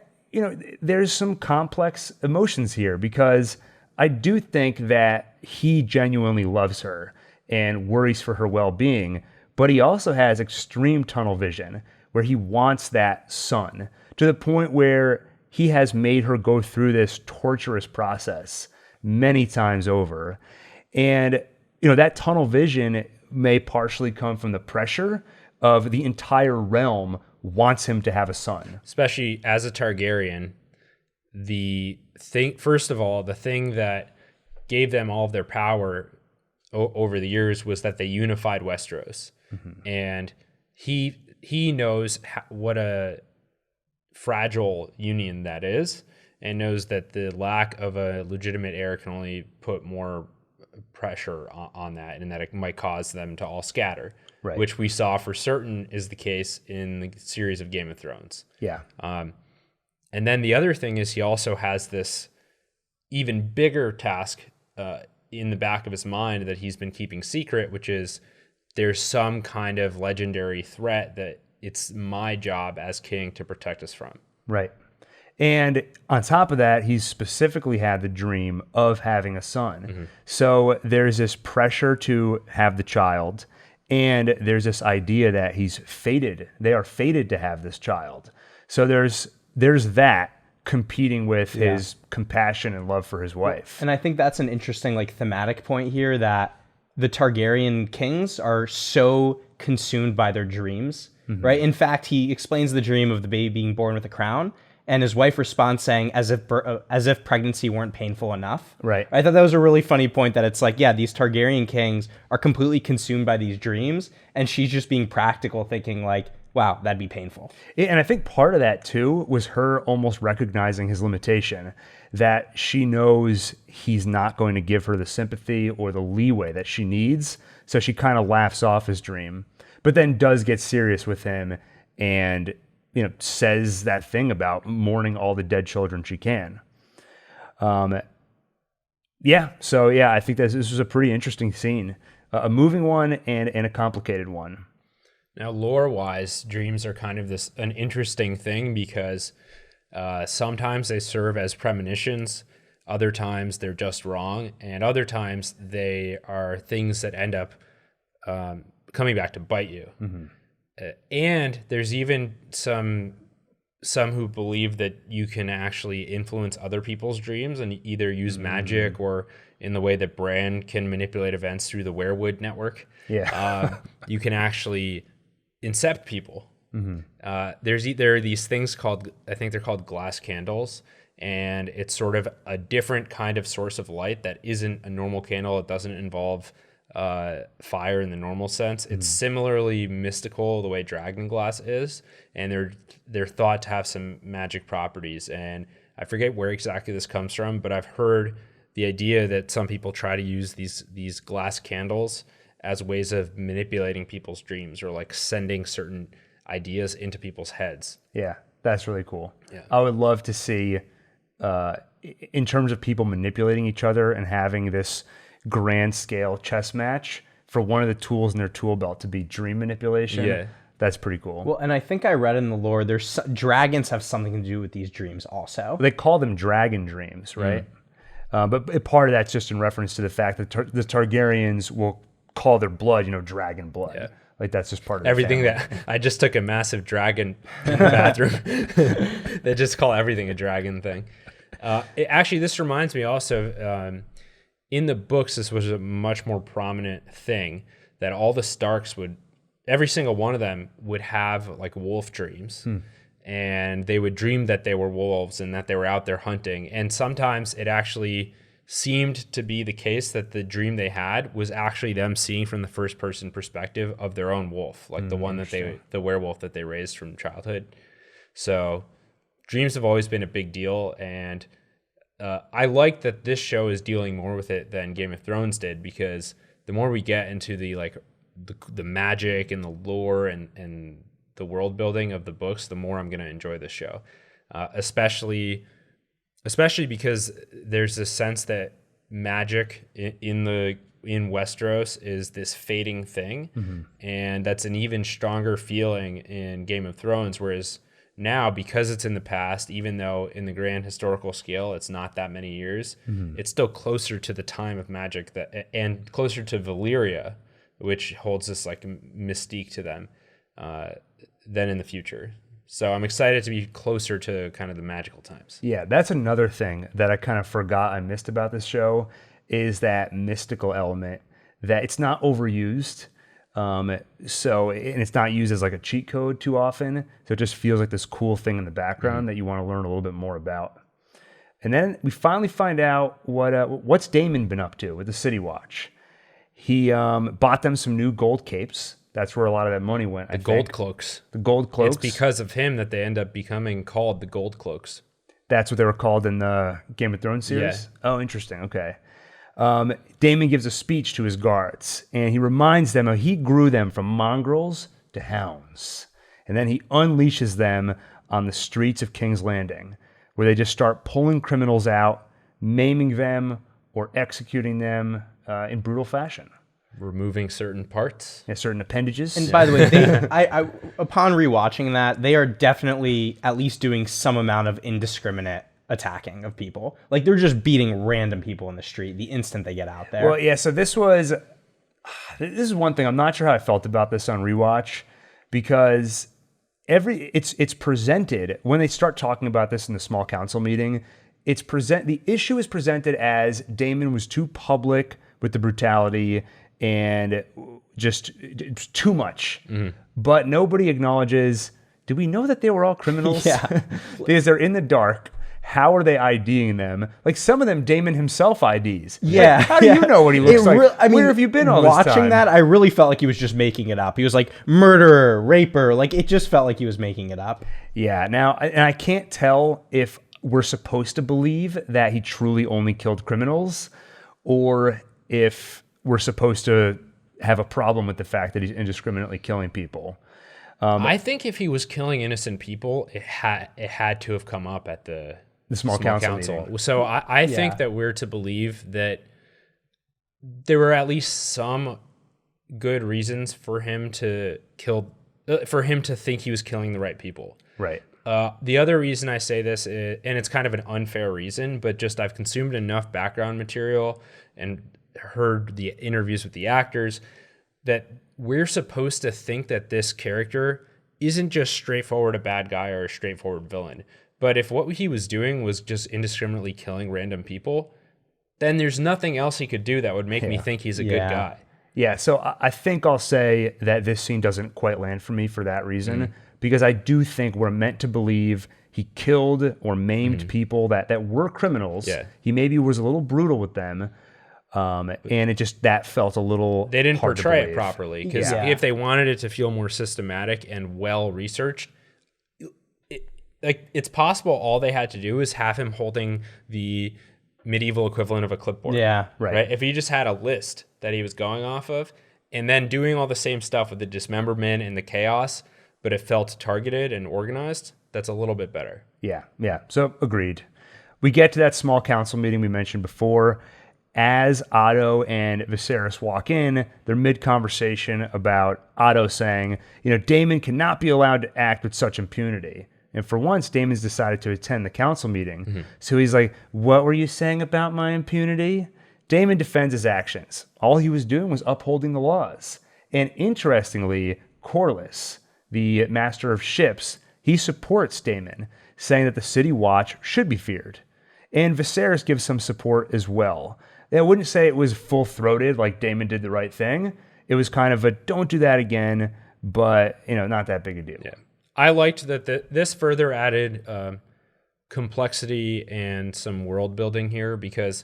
there's some complex emotions here because I do think that he genuinely loves her and worries for her well-being, but he also has extreme tunnel vision where he wants that son to the point where he has made her go through this torturous process many times over. And, that tunnel vision may partially come from the pressure of the entire realm wants him to have a son. Especially as a Targaryen, first of all, the thing that gave them all of their power over the years was that they unified Westeros. And he knows what a fragile union that is, and knows that the lack of a legitimate heir can only put more pressure on that, and that it might cause them to all scatter, which we saw for certain is the case in the series of Game of Thrones. Yeah. And then the other thing is he also has this even bigger task in the back of his mind that he's been keeping secret, which is there's some kind of legendary threat that it's my job as king to protect us from. Right. And on top of that, he's specifically had the dream of having a son. So there's this pressure to have the child, and there's this idea that he's fated. They are fated to have this child. So there's that competing with his compassion and love for his wife. And I think that's an interesting like thematic point here, that the Targaryen kings are so consumed by their dreams, right? In fact, he explains the dream of the baby being born with a crown, and his wife responds saying, as if pregnancy weren't painful enough. Right. I thought that was a really funny point, that it's like, yeah, these Targaryen kings are completely consumed by these dreams, and she's just being practical, thinking like, wow, that'd be painful. And I think part of that too was her almost recognizing his limitation, that she knows he's not going to give her the sympathy or the leeway that she needs. So she kind of laughs off his dream, but then does get serious with him and, says that thing about mourning all the dead children she can. I think this was a pretty interesting scene, a moving one and a complicated one. Now, lore-wise, dreams are kind of an interesting thing because sometimes they serve as premonitions, other times they're just wrong, and other times they are things that end up coming back to bite you. And there's even some who believe that you can actually influence other people's dreams and either use magic or in the way that Bran can manipulate events through the Werewood network. You can actually incept people. There are these things called, I think they're called glass candles, and it's sort of a different kind of source of light that isn't a normal candle. It doesn't involve fire in the normal sense. It's similarly mystical the way dragon glass is, and they're thought to have some magic properties. And I forget where exactly this comes from, but I've heard the idea that some people try to use these glass candles as ways of manipulating people's dreams or like sending certain ideas into people's heads. Yeah, that's really cool. Yeah. I would love to see, in terms of people manipulating each other and having this grand scale chess match, for one of the tools in their tool belt to be dream manipulation. Yeah. That's pretty cool. Well, and I think I read in the lore, dragons have something to do with these dreams also. They call them dragon dreams, right? But part of that's just in reference to the fact that the Targaryens will call their blood, dragon blood. Yeah. Like that's just part of Everything the family. that I just took a massive dragon in the bathroom. They just call everything a dragon thing. Actually, this reminds me also, in the books, this was a much more prominent thing, that all the Starks every single one of them would have like wolf dreams. And they would dream that they were wolves and that they were out there hunting. And sometimes it actually seemed to be the case that the dream they had was actually them seeing from the first person perspective of their own wolf, like the one that the werewolf that they raised from childhood. So dreams have always been a big deal. And I like that this show is dealing more with it than Game of Thrones did, because the more we get into the magic and the lore and the world building of the books, the more I'm going to enjoy this show, especially because there's this sense that magic in Westeros is this fading thing, and that's an even stronger feeling in Game of Thrones. Whereas now, because it's in the past, even though in the grand historical scale it's not that many years, it's still closer to the time of magic and closer to Valyria, which holds this like mystique to them, than in the future. So I'm excited to be closer to kind of the magical times. Yeah, that's another thing that I kind of forgot I missed about this show, is that mystical element, that it's not overused. And it's not used as like a cheat code too often. So it just feels like this cool thing in the background that you want to learn a little bit more about. And then we finally find out what's Daemon been up to with the City Watch. He bought them some new gold capes. That's where a lot of that money went. The gold cloaks. The gold cloaks. It's because of him that they end up becoming called the gold cloaks. That's what they were called in the Game of Thrones series? Yeah. Oh, interesting. Okay. Daemon gives a speech to his guards, and he reminds them how he grew them from mongrels to hounds. And then he unleashes them on the streets of King's Landing, where they just start pulling criminals out, maiming them, or executing them in brutal fashion. removing certain parts. Yeah, certain appendages. And by the way, I upon rewatching that, they are definitely at least doing some amount of indiscriminate attacking of people. Like they're just beating random people in the street the instant they get out there. Well, yeah. So this is one thing. I'm not sure how I felt about this on rewatch, because it's presented when they start talking about this in the small council meeting. The issue is presented as Daemon was too public with the brutality and just too much. But nobody acknowledges, do we know that they were all criminals? Yeah. Because they're in the dark. How are they IDing them? Like some of them, Daemon himself IDs. Yeah. Like, how do you know what he looks like? Where have you been all this time? Watching that, I really felt like he was just making it up. He was like murderer, raper. Like it just felt like he was making it up. Yeah. Now, and I can't tell if we're supposed to believe that he truly only killed criminals, or if we're supposed to have a problem with the fact that he's indiscriminately killing people. I think if he was killing innocent people, it had to have come up at the small council meeting. So I think that we're to believe that there were at least some good reasons for him to think he was killing the right people. Right. The other reason I say this is, and it's kind of an unfair reason, but just I've consumed enough background material and heard the interviews with the actors that we're supposed to think that this character isn't just straightforward a bad guy or a straightforward villain. But if what he was doing was just indiscriminately killing random people, then there's nothing else he could do that would make me think he's a good guy. Yeah, so I think I'll say that this scene doesn't quite land for me for that reason, because I do think we're meant to believe he killed or maimed people that were criminals. Yeah. He maybe was a little brutal with them, and it just, that felt a little They didn't hard to portray it believe. properly, because if they wanted it to feel more systematic and well-researched, it's possible all they had to do is have him holding the medieval equivalent of a clipboard. Yeah, right. If he just had a list that he was going off of, and then doing all the same stuff with the dismemberment and the chaos, but it felt targeted and organized, that's a little bit better. Yeah. So agreed. We get to that small council meeting we mentioned before. As Otto and Viserys walk in, they're mid-conversation about Otto saying, Daemon cannot be allowed to act with such impunity. And for once, Daemon's decided to attend the council meeting. So he's like, what were you saying about my impunity? Daemon defends his actions. All he was doing was upholding the laws. And interestingly, Corlys, the master of ships, he supports Daemon, saying that the city watch should be feared. And Viserys gives some support as well. I wouldn't say it was full-throated, like Daemon did the right thing. It was kind of a, don't do that again, but, not that big a deal. Yeah. I liked that this further added complexity and some world building here, because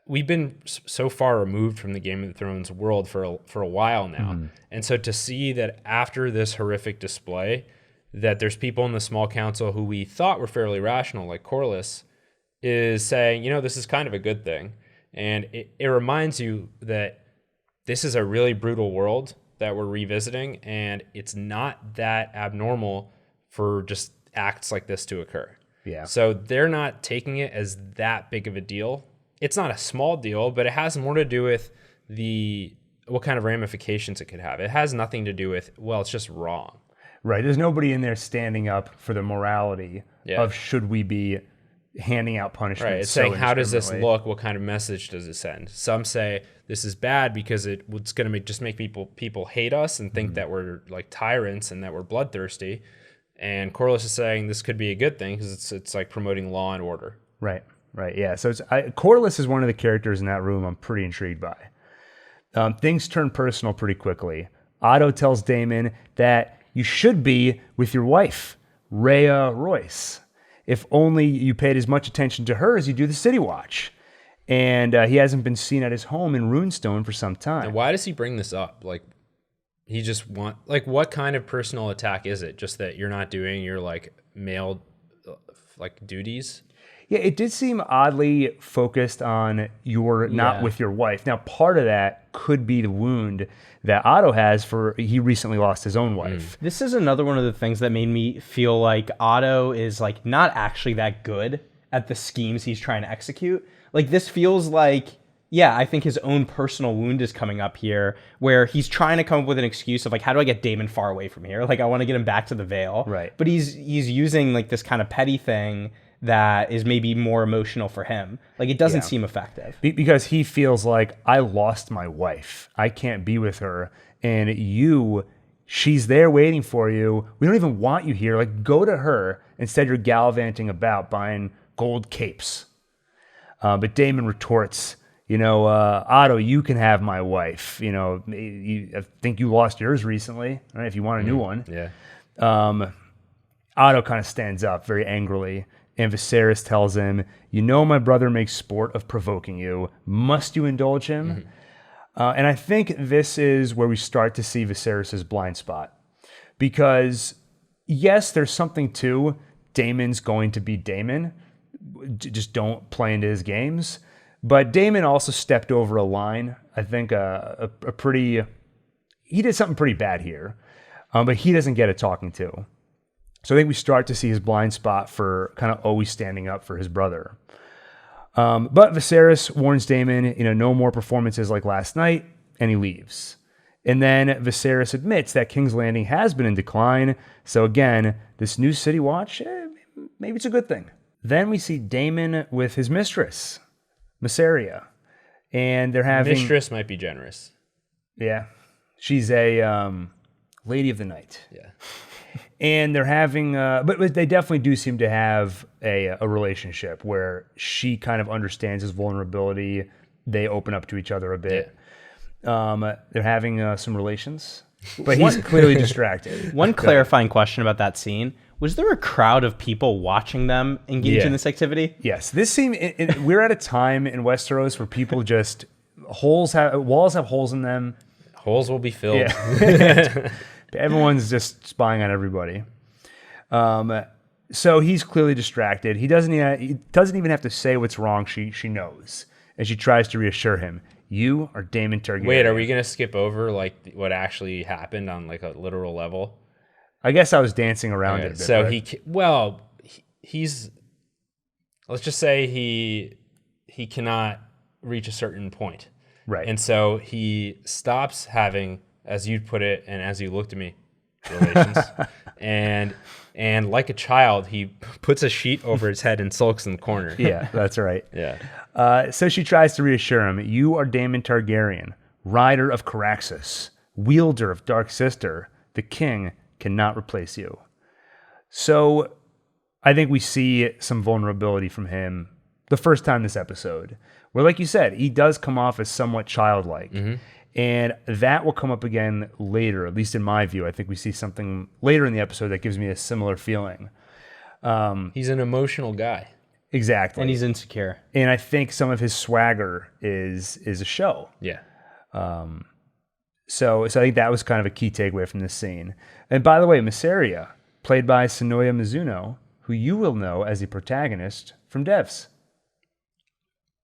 we've been so far removed from the Game of Thrones world for a while now. And so to see that after this horrific display, that there's people in the small council who we thought were fairly rational, like Corlys, is saying, this is kind of a good thing. And it reminds you that this is a really brutal world that we're revisiting, and it's not that abnormal for just acts like this to occur. Yeah. So they're not taking it as that big of a deal. It's not a small deal, but it has more to do with what kind of ramifications it could have. It has nothing to do with, it's just wrong. Right. There's nobody in there standing up for the morality of should we be handing out punishment. Right. It's saying, how does this look? What kind of message does it send? Some say this is bad because it's going to make people hate us and think that we're like tyrants and that we're bloodthirsty. And Corlys is saying this could be a good thing because it's like promoting law and order. Right. Yeah. So Corlys is one of the characters in that room I'm pretty intrigued by. Things turn personal pretty quickly. Otto tells Daemon that you should be with your wife, Rhea Royce. If only you paid as much attention to her as you do the City Watch. And he hasn't been seen at his home in Runestone for some time. And why does he bring this up? Like, he just what kind of personal attack is it? Just that you're not doing your male duties? Yeah, it did seem oddly focused on you're not with your wife. Now, part of that could be the wound that Otto has he recently lost his own wife. This is another one of the things that made me feel like Otto is not actually that good at the schemes he's trying to execute. This feels like I think his own personal wound is coming up here, where he's trying to come up with an excuse of like, how do I get Daemon far away from here? Like, I want to get him back to the Vale. Right. But he's using like this kind of petty thing that is maybe more emotional for him. Like, it doesn't seem effective. Because he feels like, I lost my wife. I can't be with her. And she's there waiting for you. We don't even want you here. Like, go to her. Instead, you're gallivanting about buying gold capes. But Daemon retorts, Otto, you can have my wife. I think you lost yours recently, right? If you want a new one. Yeah. Otto kind of stands up very angrily, and Viserys tells him, my brother makes sport of provoking you. Must you indulge him? And I think this is where we start to see Viserys' blind spot. Because, yes, there's something to Daemon's going to be Daemon. Just don't play into his games. But Daemon also stepped over a line. I think he did something pretty bad here. But he doesn't get a talking to. So I think we start to see his blind spot for kind of always standing up for his brother. But Viserys warns Daemon, no more performances like last night, and he leaves. And then Viserys admits that King's Landing has been in decline. So again, this new city watch, maybe it's a good thing. Then we see Daemon with his mistress, Mysaria. And they're having... Mistress might be generous. Yeah. She's a lady of the night. Yeah. And they're having... but they definitely do seem to have a relationship where she kind of understands his vulnerability. They open up to each other a bit. Yeah. They're having some relations. But he's clearly distracted. One clarifying question about that scene. Was there a crowd of people watching them engage in this activity? Yes. This seemed... we're at a time in Westeros where people just... walls have holes in them. Holes will be filled. Yeah. Everyone's just spying on everybody. So he's clearly distracted. He doesn't even have to say what's wrong. She knows. And she tries to reassure him. You are Daemon Targaryen. Wait, are we going to skip over like what actually happened on like a literal level? I guess I was dancing around it a bit. So right? he's let's just say he cannot reach a certain point. Right. And so he stops having, as you put it, and as you looked at me, relations. and like a child, he puts a sheet over his head and sulks in the corner. Yeah, that's right. Yeah. So she tries to reassure him. You are Daemon Targaryen, rider of Caraxes, wielder of Dark Sister. The king cannot replace you. So I think we see some vulnerability from him the first time this episode, where, like you said, he does come off as somewhat childlike. Mm-hmm. And that will come up again later, at least in my view. I think we see something later in the episode that gives me a similar feeling. He's an emotional guy. Exactly. And he's insecure. And I think some of his swagger is a show. Yeah. So I think that was kind of a key takeaway from this scene. And by the way, Mysaria, played by Sonoya Mizuno, who you will know as the protagonist from Devs.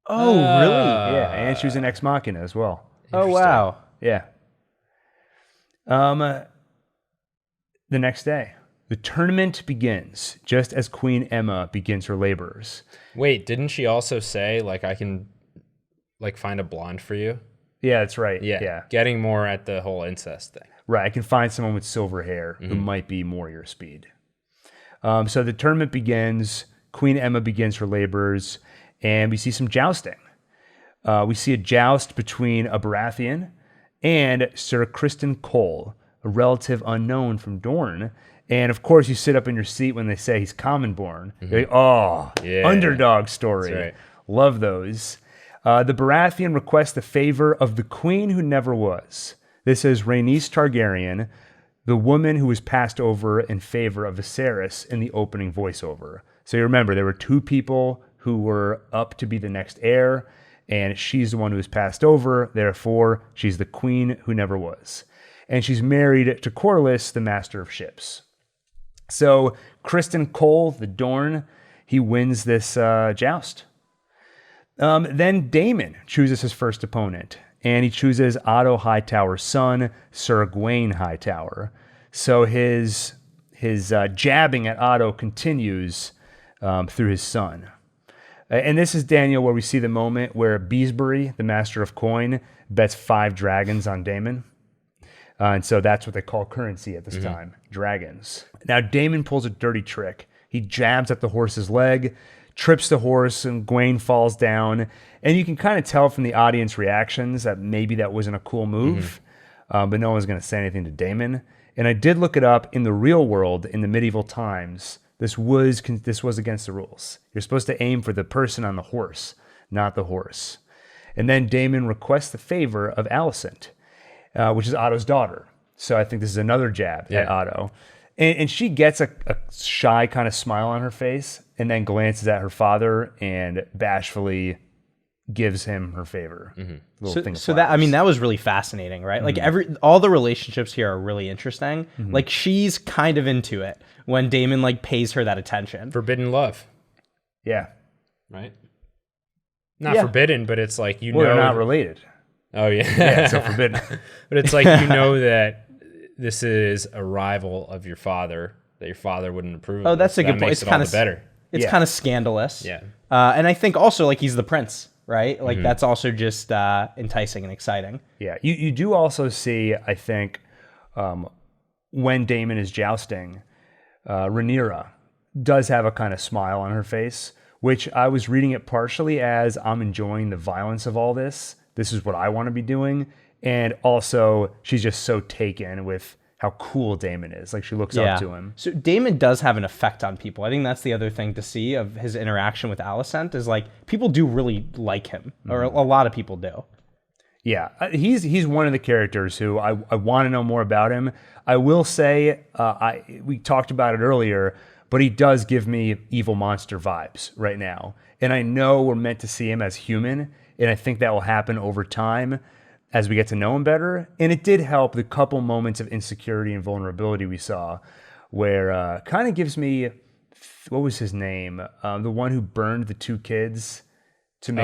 Oh, really? Yeah, and she was in Ex Machina as well. Oh, wow. Yeah. The next day, the tournament begins just as Queen Aemma begins her labors. Wait, didn't she also say, like, I can, like, find a blonde for you? Yeah, that's right. Yeah. Getting more at the whole incest thing. Right, I can find someone with silver hair who might be more your speed. So the tournament begins. Queen Aemma begins her labors, and we see some jousting. We see a joust between a Baratheon and Sir Criston Cole, a relative unknown from Dorne. And of course, you sit up in your seat when they say he's common born. You're like, oh, yeah, underdog story. That's right. Love those. The Baratheon requests the favor of the queen who never was. This is Rhaenys Targaryen, the woman who was passed over in favor of Viserys in the opening voiceover. So you remember, there were two people who were up to be the next heir, and she's the one who was passed over. Therefore, she's the queen who never was. And she's married to Corlys, the master of ships. So Criston Cole, the Dorne, he wins this joust. Then Daemon chooses his first opponent, and he chooses Otto Hightower's son, Sir Gawain Hightower. So his jabbing at Otto continues through his son. And this is, Daniel, where we see the moment where Beesbury, the master of coin, bets 5 dragons on Daemon. And so that's what they call currency at this time, dragons. Now, Daemon pulls a dirty trick. He jabs at the horse's leg, trips the horse, and Gwaine falls down. And you can kind of tell from the audience reactions that maybe that wasn't a cool move, but no one's going to say anything to Daemon. And I did look it up. In the real world, in the medieval times, this was against the rules. You're supposed to aim for the person on the horse, not the horse. And then Daemon requests the favor of Alicent, which is Otto's daughter. So I think this is another jab at Otto. And she gets a shy kind of smile on her face and then glances at her father and bashfully gives him her favor. So that, I mean, that was really fascinating, right? Like all the relationships here are really interesting. Like she's kind of into it when Daemon like pays her that attention. Forbidden love. Yeah. Right? Not forbidden, but it's like, you know. They're not related. Oh, yeah. Yeah, so forbidden. But it's like, you know that this is a rival of your father, that your father wouldn't approve of. Oh, that's a good point. It's kind of better. It's kind of scandalous. Yeah. And I think also like he's the prince, right? Like that's also just enticing and exciting. Yeah. You do also see, I think, when Daemon is jousting, Rhaenyra does have a kind of smile on her face, which I was reading it partially as I'm enjoying the violence of all this. This is what I want to be doing. And also, she's just so taken with how cool Daemon is. Like, she looks up to him. So Daemon does have an effect on people. I think that's the other thing to see of his interaction with Alicent is, like, people do really like him. Or a lot of people do. Yeah, he's one of the characters who I want to know more about him. I will say, we talked about it earlier, but he does give me evil monster vibes right now. And I know we're meant to see him as human, and I think that will happen over time as we get to know him better. And it did help the couple moments of insecurity and vulnerability we saw, where kind of gives me, what was his name? The one who burned the 2 kids to make...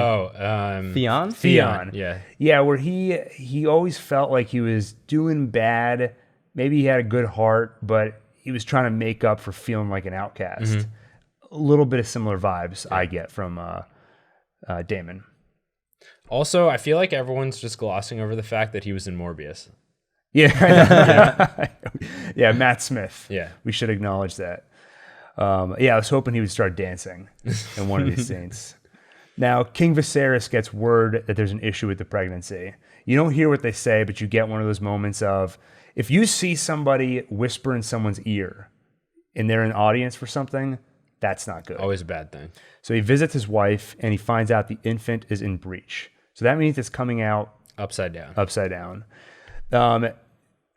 Theon? Theon, yeah. Yeah, where he always felt like he was doing bad. Maybe he had a good heart, but he was trying to make up for feeling like an outcast. A little bit of similar vibes I get from Daemon. Also, I feel like everyone's just glossing over the fact that he was in Morbius. Yeah, yeah, Matt Smith. Yeah. We should acknowledge that. I was hoping he would start dancing in one of these scenes. Now, King Viserys gets word that there's an issue with the pregnancy. You don't hear what they say, but you get one of those moments of, if you see somebody whisper in someone's ear and they're in audience for something, that's not good. Always a bad thing. So he visits his wife and he finds out the infant is in breach. So that means it's coming out upside down. Upside down.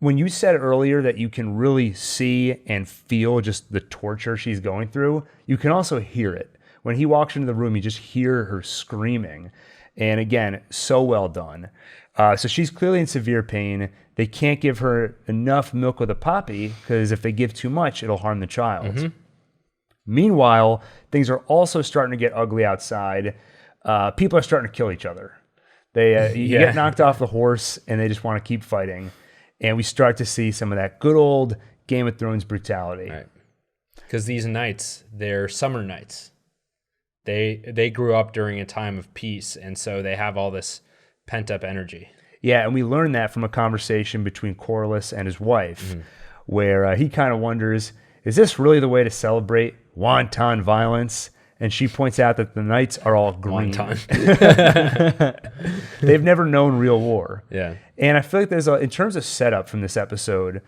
When you said earlier that you can really see and feel just the torture she's going through, you can also hear it. When he walks into the room, you just hear her screaming. And again, so well done. So she's clearly in severe pain. They can't give her enough milk with a poppy because if they give too much, it'll harm the child. Meanwhile, things are also starting to get ugly outside. People are starting to kill each other. They you get knocked off the horse, and they just want to keep fighting. And we start to see some of that good old Game of Thrones brutality. Right. Because these knights, they're summer knights. They grew up during a time of peace, and so they have all this pent-up energy. Yeah, and we learned that from a conversation between Corlys and his wife, where he kind of wonders, is this really the way to celebrate wanton violence? And she points out that the knights are all green. They've never known real war. Yeah. And I feel like in terms of setup from this episode,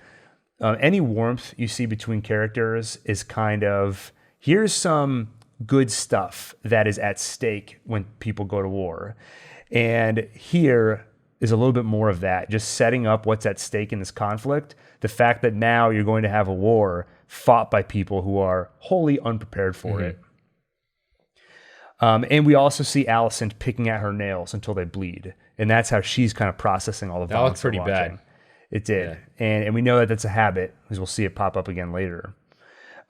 any warmth you see between characters is kind of, here's some good stuff that is at stake when people go to war. And here is a little bit more of that, just setting up what's at stake in this conflict. The fact that now you're going to have a war fought by people who are wholly unprepared for it. And we also see Alicent picking at her nails until they bleed. And that's how she's kind of processing all the violence. That looked pretty bad. It did. Yeah. And we know that that's a habit, because we'll see it pop up again later.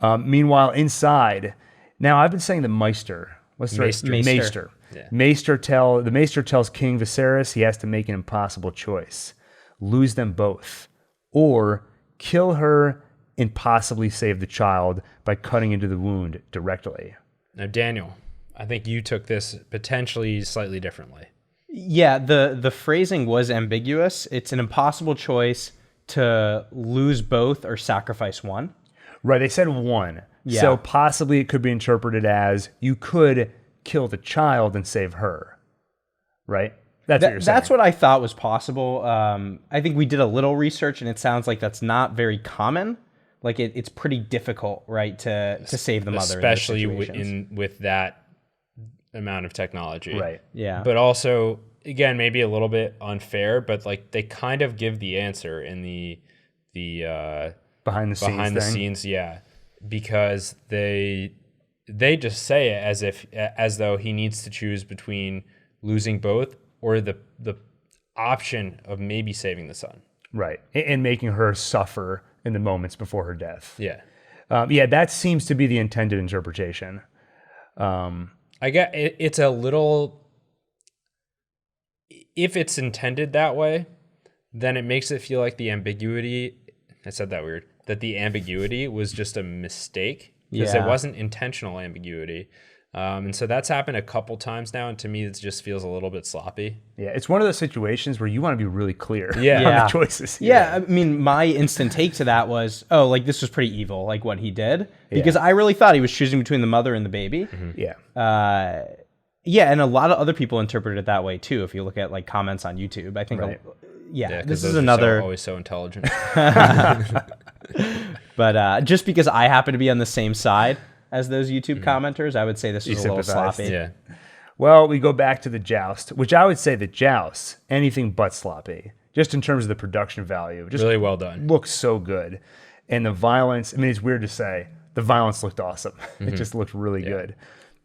Meanwhile, inside, now I've been saying the Maester. What's the Maester. Yeah. The Maester tells King Viserys he has to make an impossible choice. Lose them both. Or kill her and possibly save the child by cutting into the wound directly. Now, Daniel, I think you took this potentially slightly differently. Yeah, the phrasing was ambiguous. It's an impossible choice to lose both or sacrifice one. Right, they said one. Yeah. So possibly it could be interpreted as you could kill the child and save her. Right? That's what you're saying. That's what I thought was possible. I think we did a little research, and it sounds like that's not very common. Like it's pretty difficult, right, to save the mother, especially in with that amount of technology. Right. Yeah. But also, again, maybe a little bit unfair, but like they kind of give the answer in the behind the scenes, yeah, because they just say it as though he needs to choose between losing both or the option of maybe saving the son. Right. And making her suffer in the moments before her death. Yeah. Yeah, that seems to be the intended interpretation. I get it's a little. If it's intended that way, then it makes it feel like the ambiguity. I said that weird. That the ambiguity was just a mistake because it wasn't intentional ambiguity. And so that's happened a couple times now, and to me, it just feels a little bit sloppy. Yeah, it's one of those situations where you want to be really clear on the choices. Yeah, I mean, my instant take to that was, oh, like this was pretty evil, like what he did, because I really thought he was choosing between the mother and the baby. Mm-hmm. Yeah. Yeah, and a lot of other people interpreted it that way too. If you look at like comments on YouTube, I think, this is another. Always so intelligent. But just because I happen to be on the same side as those YouTube commenters, I would say this was a little sloppy. Yeah. Well, we go back to the joust, which I would say the joust, anything but sloppy, just in terms of the production value. Just really well done. Looks so good. And the violence, I mean, it's weird to say, the violence looked awesome. It just looked really good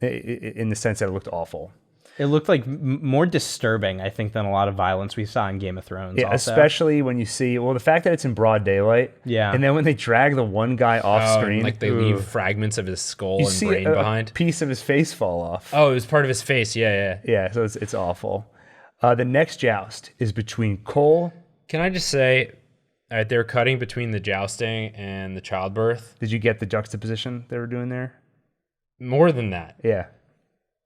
in the sense that it looked awful. It looked like more disturbing, I think, than a lot of violence we saw in Game of Thrones. Yeah, also. Especially when you see, well, the fact that it's in broad daylight. Yeah. And then when they drag the one guy off screen. Like they leave fragments of his skull and brain behind. A piece of his face fall off. Oh, it was part of his face. Yeah. Yeah, so it's awful. The next joust is between Cole. Can I just say, they're cutting between the jousting and the childbirth. Did you get the juxtaposition they were doing there? More than that. Yeah.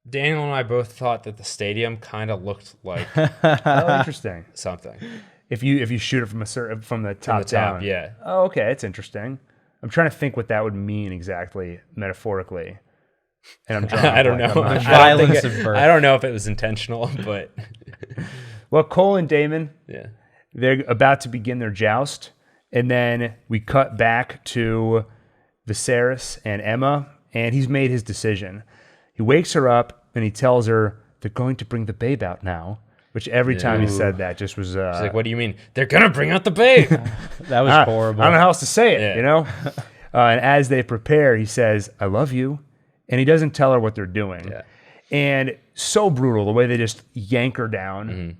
Daniel and I both thought that the stadium kind of looked like Oh, interesting. something. If you shoot it from the top down. Yeah. Oh, okay, it's interesting. I'm trying to think what that would mean exactly metaphorically. And I'm drawing. I don't know. Violence of birth. I don't know if it was intentional, but well, Cole and Daemon, yeah, they're about to begin their joust, and then we cut back to Viserys and Aemma, and he's made his decision. He wakes her up and he tells her they're going to bring the babe out now, which every time he said that just was... She's like, what do you mean? They're going to bring out the babe. That was horrible. I don't know how else to say it, you know? And as they prepare, he says, I love you. And he doesn't tell her what they're doing. Yeah. And so brutal, the way they just yank her down. Mm-hmm.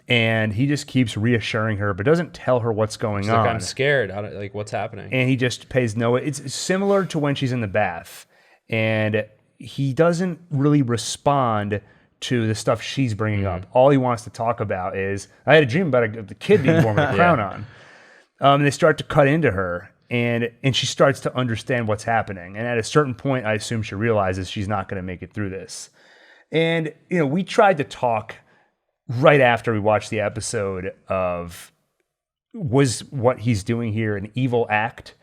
And he just keeps reassuring her, but doesn't tell her what's going on. Like, I'm scared. Like, what's happening? And he just pays no... It's similar to when she's in the bath. And... he doesn't really respond to the stuff she's bringing up. All he wants to talk about is, I had a dream about the kid being born with a crown on. And they start to cut into her, and she starts to understand what's happening. And at a certain point, I assume she realizes she's not going to make it through this. And, we tried to talk right after we watched the episode of, was what he's doing here an evil act?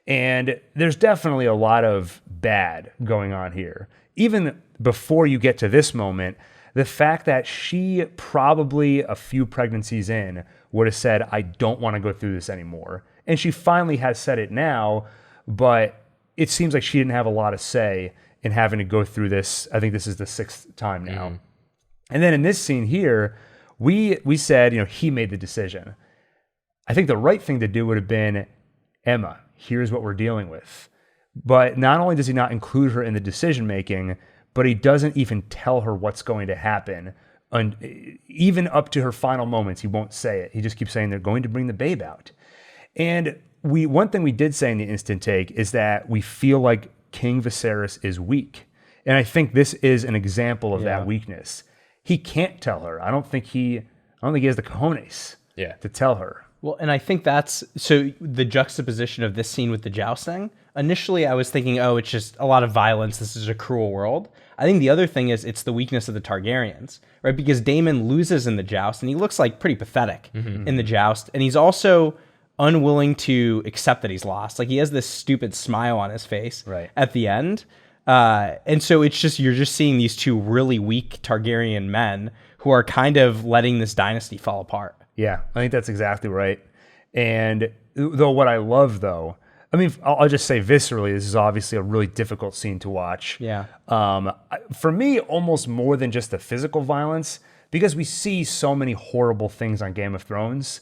And there's definitely a lot of bad going on here. Even before you get to this moment, the fact that she probably a few pregnancies in would have said, I don't want to go through this anymore. And she finally has said it now, but it seems like she didn't have a lot of say in having to go through this. I think this is the 6th time now. Mm-hmm. And then in this scene here, we said, he made the decision. I think the right thing to do would have been, Aemma, here's what we're dealing with. But not only does he not include her in the decision making, but he doesn't even tell her what's going to happen. And even up to her final moments, he won't say it. He just keeps saying they're going to bring the babe out. And one thing we did say in the instant take is that we feel like King Viserys is weak. And I think this is an example of that weakness. He can't tell her. I don't think he has the cojones to tell her. Well, and I think that's so the juxtaposition of this scene with the jousting. Initially, I was thinking, oh, it's just a lot of violence. This is a cruel world. I think the other thing is it's the weakness of the Targaryens, right? Because Daemon loses in the joust, and he looks like pretty pathetic in the joust. And he's also unwilling to accept that he's lost. Like he has this stupid smile on his face at the end. And so it's just, you're just seeing these two really weak Targaryen men who are kind of letting this dynasty fall apart. Yeah, I think that's exactly right. And though what I love, though, I mean, I'll just say viscerally, this is obviously a really difficult scene to watch. Yeah. For me, almost more than just the physical violence, because we see so many horrible things on Game of Thrones.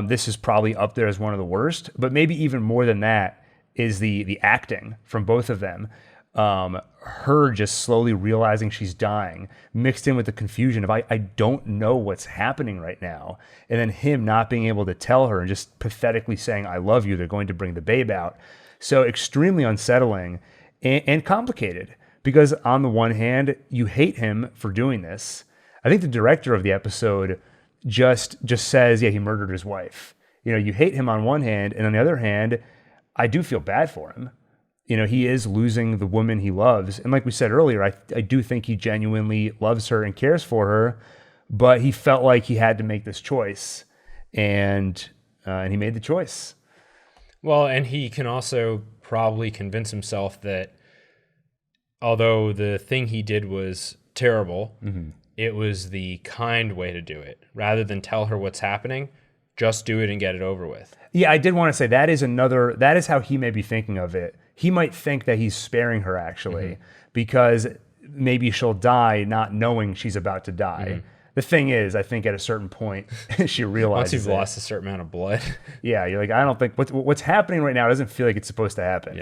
This is probably up there as one of the worst, but maybe even more than that is the acting from both of them. Her just slowly realizing she's dying, mixed in with the confusion of I don't know what's happening right now, and then him not being able to tell her and just pathetically saying I love you. They're going to bring the babe out. So extremely unsettling and complicated, because on the one hand you hate him for doing this. I think the director of the episode just says, yeah, he murdered his wife. You know, you hate him on one hand, and on the other hand, I do feel bad for him. You know, he is losing the woman he loves. And like we said earlier, I do think he genuinely loves her and cares for her, but he felt like he had to make this choice, and he made the choice. Well, and he can also probably convince himself that although the thing he did was terrible, it was the kind way to do it. Rather than tell her what's happening, just do it and get it over with. Yeah, I did want to say that is how he may be thinking of it. He might think that he's sparing her, actually, because maybe she'll die not knowing she's about to die. The thing is, I think at a certain point, she realizes once you've lost a certain amount of blood. Yeah, you're like, I don't think what's happening right now doesn't feel like it's supposed to happen.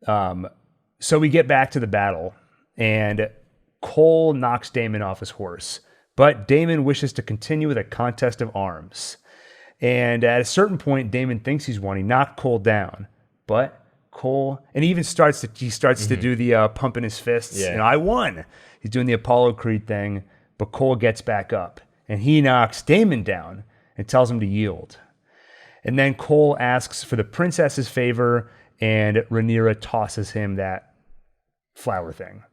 Yeah. So we get back to the battle, and Cole knocks Daemon off his horse, but Daemon wishes to continue with a contest of arms. And at a certain point, Daemon thinks he's won. He knocked Cole down, but Cole, and he even starts to do the pump in his fists. Yeah. You know, I won. He's doing the Apollo Creed thing, but Cole gets back up, and he knocks Daemon down and tells him to yield. And then Cole asks for the princess's favor, and Rhaenyra tosses him that flower thing.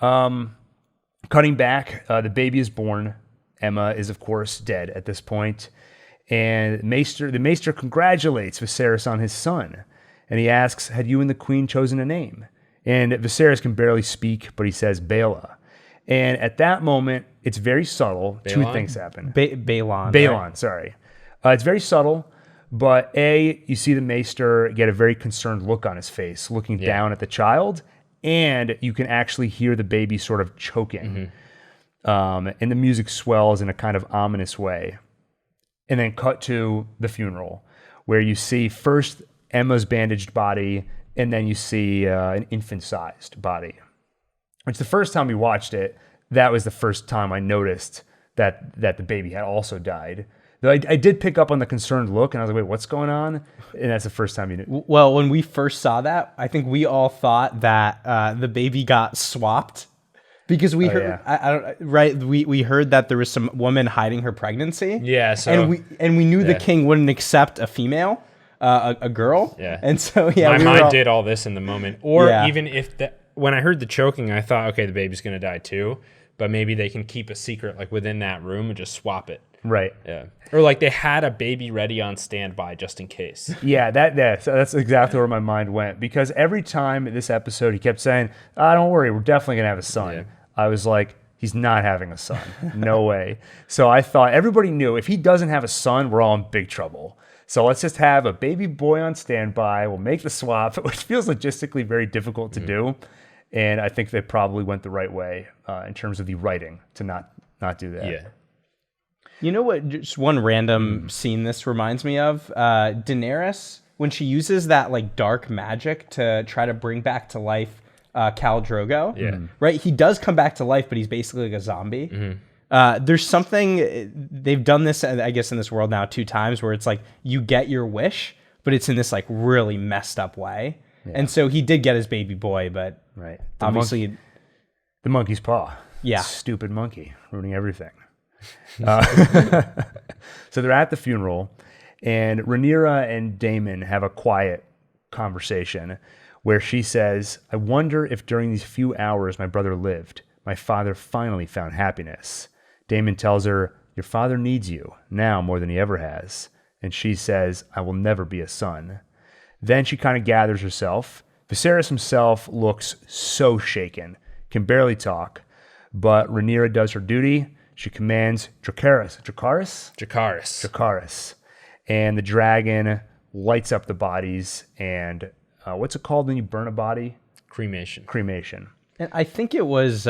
Cutting back, the baby is born. Aemma is, of course, dead at this point. And the Maester congratulates Viserys on his son. And he asks, had you and the queen chosen a name? And Viserys can barely speak, but he says, Baela. And at that moment, it's very subtle. Balon? Two things happen. Balon. Right? Sorry. It's very subtle, but you see the Maester get a very concerned look on his face, looking down at the child, and you can actually hear the baby sort of choking. And the music swells in a kind of ominous way. And then cut to the funeral, where you see first Emma's bandaged body, and then you see an infant-sized body. Which the first time we watched it, that was the first time I noticed that the baby had also died. Though I did pick up on the concerned look, and I was like, wait, what's going on? And that's the first time you knew. Well, when we first saw that, I think we all thought that the baby got swapped. Because we heard, we heard that there was some woman hiding her pregnancy. Yeah, so and we knew the king wouldn't accept a female, a girl. Yeah, and so my mind did all this in the moment. Or Yeah. even if when I heard the choking, I thought, okay, the baby's gonna die too. But maybe they can keep a secret like within that room and just swap it. Right. Yeah. Or like they had a baby ready on standby just in case. Yeah, so that's exactly where my mind went. Because every time this episode, he kept saying, don't worry, we're definitely going to have a son. Yeah. I was like, he's not having a son. No way. So I thought everybody knew if he doesn't have a son, we're all in big trouble. So let's just have a baby boy on standby. We'll make the swap, which feels logistically very difficult to do. And I think they probably went the right way in terms of the writing to not do that. Yeah. You know what? Just one random scene this reminds me of. Daenerys, when she uses that like dark magic to try to bring back to life Khal Drogo. Yeah. Right? He does come back to life, but he's basically like a zombie. There's something, they've done this, I guess, in this world now 2 times where it's like you get your wish, but it's in this like really messed up way. Yeah. And so he did get his baby boy, but right. Obviously... The monkey's paw. Yeah. Stupid monkey, ruining everything. So they're at the funeral, and Rhaenyra and Daemon have a quiet conversation where she says, I wonder if during these few hours my brother lived, my father finally found happiness. Daemon tells her, your father needs you now more than he ever has. And she says, I will never be a son. Then she kind of gathers herself. Viserys himself looks so shaken, can barely talk, but Rhaenyra does her duty. She commands Dracarys, and the dragon lights up the bodies. And what's it called when you burn a body? Cremation. And I think it was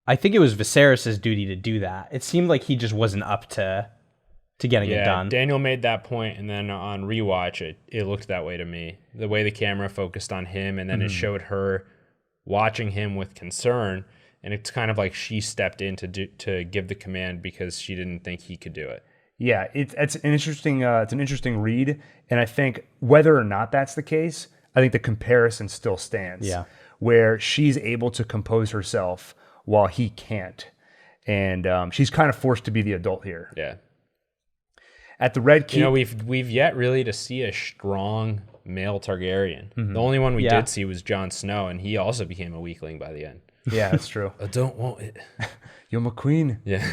Viserys' duty to do that. It seemed like he just wasn't up to getting it done. Daniel made that point, and then on rewatch, it looked that way to me. The way the camera focused on him, and then it showed her watching him with concern, and it's kind of like she stepped in to give the command because she didn't think he could do it. Yeah, it's an interesting read, and I think whether or not that's the case, I think the comparison still stands. Yeah, where she's able to compose herself while he can't, and she's kind of forced to be the adult here. Yeah. At the Red Keep, we've yet really to see a strong male Targaryen. The only one we did see was Jon Snow, and he also became a weakling by the end. Yeah, that's true. I don't want it. You're my queen. Yeah.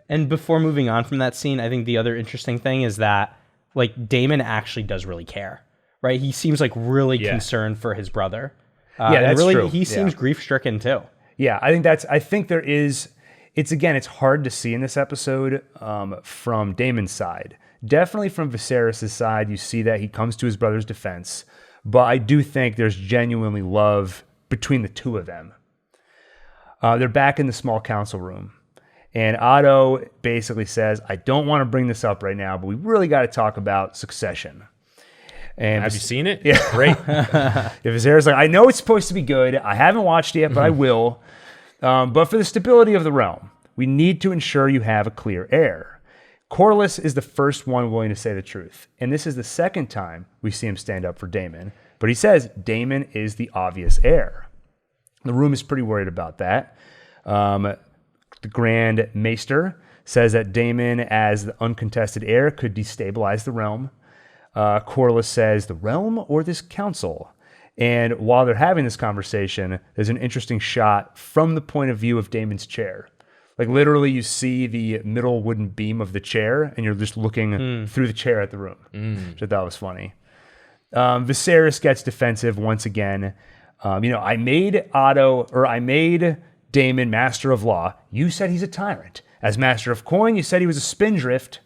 And before moving on from that scene, I think the other interesting thing is that like Daemon actually does really care, right? He seems like really concerned for his brother. That's really, true. He seems grief-stricken too. Yeah, I think there is. It's hard to see in this episode from Daemon's side. Definitely from Viserys' side, you see that he comes to his brother's defense, but I do think there's genuinely love between the two of them. They're back in the small council room, and Otto basically says, I don't want to bring this up right now, but we really got to talk about succession. And have you seen it? Yeah. Great. Viserys like, I know it's supposed to be good. I haven't watched it yet, but I will. But for the stability of the realm, we need to ensure you have a clear heir. Corlys is the first one willing to say the truth, and this is the second time we see him stand up for Daemon, but he says Daemon is the obvious heir. The room is pretty worried about that. The Grand Maester says that Daemon, as the uncontested heir, could destabilize the realm. Corlys says, the realm or this council? And while they're having this conversation, there's an interesting shot from the point of view of Daemon's chair. Like literally you see the middle wooden beam of the chair and you're just looking through the chair at the room, which I thought was funny. Viserys gets defensive once again. I made Daemon master of law. You said he's a tyrant. As master of coin, you said he was a spendthrift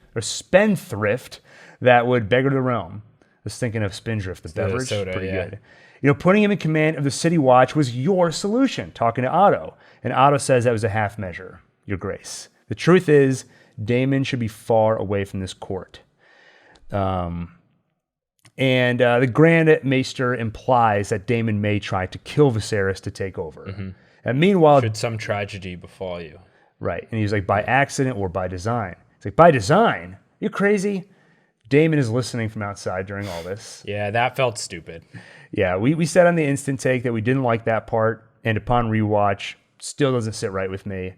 that would beggar the realm. I was thinking of Spindrift, the beverage. Soda, pretty good. Putting him in command of the city watch was your solution, talking to Otto. And Otto says that was a half measure, your grace. The truth is, Daemon should be far away from this court. The Grand Maester implies that Daemon may try to kill Viserys to take over. And meanwhile... should some tragedy befall you. Right. And he's like, by accident or by design. It's like, by design? You crazy? Daemon is listening from outside during all this. Yeah, that felt stupid. Yeah, we said on the instant take that we didn't like that part, and upon rewatch, still doesn't sit right with me.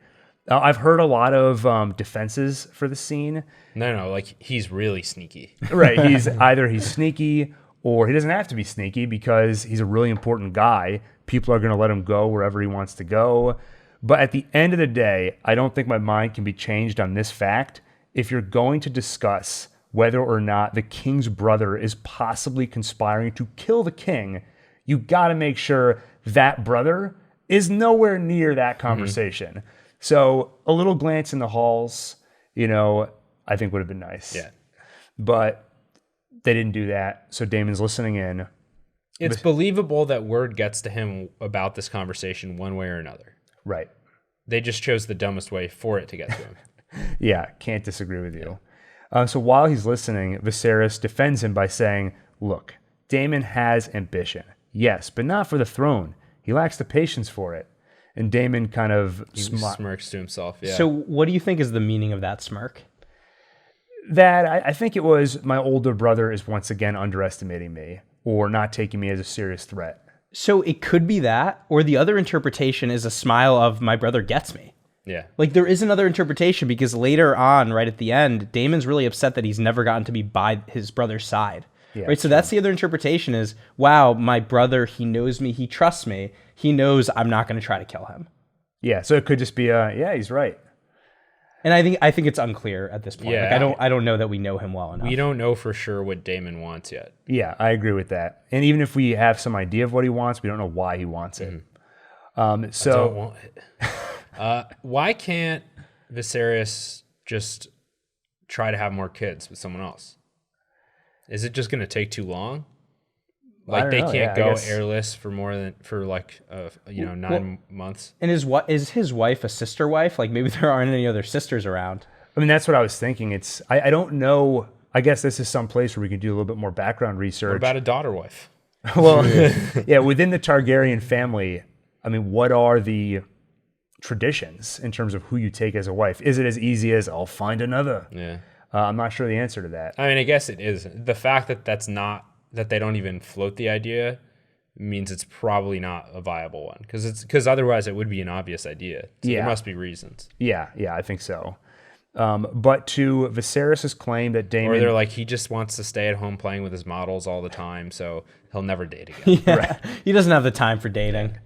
I've heard a lot of defenses for the scene. No, like he's really sneaky. Right, he's sneaky or he doesn't have to be sneaky because he's a really important guy. People are going to let him go wherever he wants to go. But at the end of the day, I don't think my mind can be changed on this fact. If you're going to discuss whether or not the king's brother is possibly conspiring to kill the king, you got to make sure that brother is nowhere near that conversation. So a little glance in the halls, I think would have been nice. Yeah. But they didn't do that. So Daemon's listening in. It's believable that word gets to him about this conversation one way or another. Right. They just chose the dumbest way for it to get to him. Yeah, can't disagree with you. So while he's listening, Viserys defends him by saying, look, Daemon has ambition. Yes, but not for the throne. He lacks the patience for it. And Daemon kind of smirks to himself. Yeah. So what do you think is the meaning of that smirk? That I think it was my older brother is once again underestimating me or not taking me as a serious threat. So it could be that, or the other interpretation is a smile of my brother gets me. Yeah. Like, there is another interpretation because later on, right at the end, Daemon's really upset that he's never gotten to be by his brother's side. Yeah, right? So that's the other interpretation is, wow, my brother, he knows me, he trusts me. He knows I'm not going to try to kill him. Yeah, so it could just be yeah, he's right. And I think it's unclear at this point. Yeah. Like, I don't know that we know him well enough. We don't know for sure what Daemon wants yet. Yeah, I agree with that. And even if we have some idea of what he wants, we don't know why he wants it. I don't want it. Why can't Viserys just try to have more kids with someone else? Is it just going to take too long? Like they can't go heirless for more than 9 months. And is his wife a sister wife? Like maybe there aren't any other sisters around. I mean, that's what I was thinking. I don't know. I guess this is some place where we could do a little bit more background research. What about a daughter wife? Well, yeah, within the Targaryen family, I mean, what are the traditions in terms of who you take as a wife? Is it as easy as I'll find another? Yeah. I'm not sure the answer to that. I mean, I guess it is. The fact that they don't even float the idea means it's probably not a viable one because otherwise it would be an obvious idea. So Yeah. There must be reasons. Yeah, I think so. But to Viserys' claim that Daemon... Or they're like, he just wants to stay at home playing with his models all the time, so he'll never date again. Yeah. Right. He doesn't have the time for dating.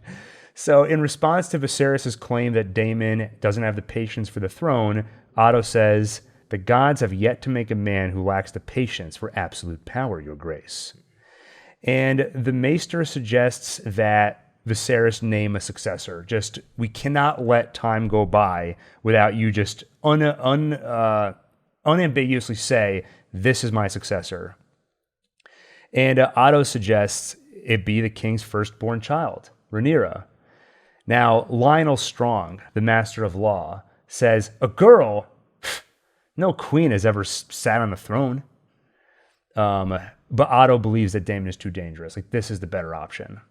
So in response to Viserys' claim that Daemon doesn't have the patience for the throne, Otto says, "The gods have yet to make a man who lacks the patience for absolute power, your grace." And the Maester suggests that Viserys name a successor. Just, we cannot let time go by without you just unambiguously say, this is my successor. And Otto suggests it be the king's firstborn child, Rhaenyra. Now, Lionel Strong, the master of law, says, a girl? No queen has ever sat on the throne. But Otto believes that Daemon is too dangerous. Like, this is the better option.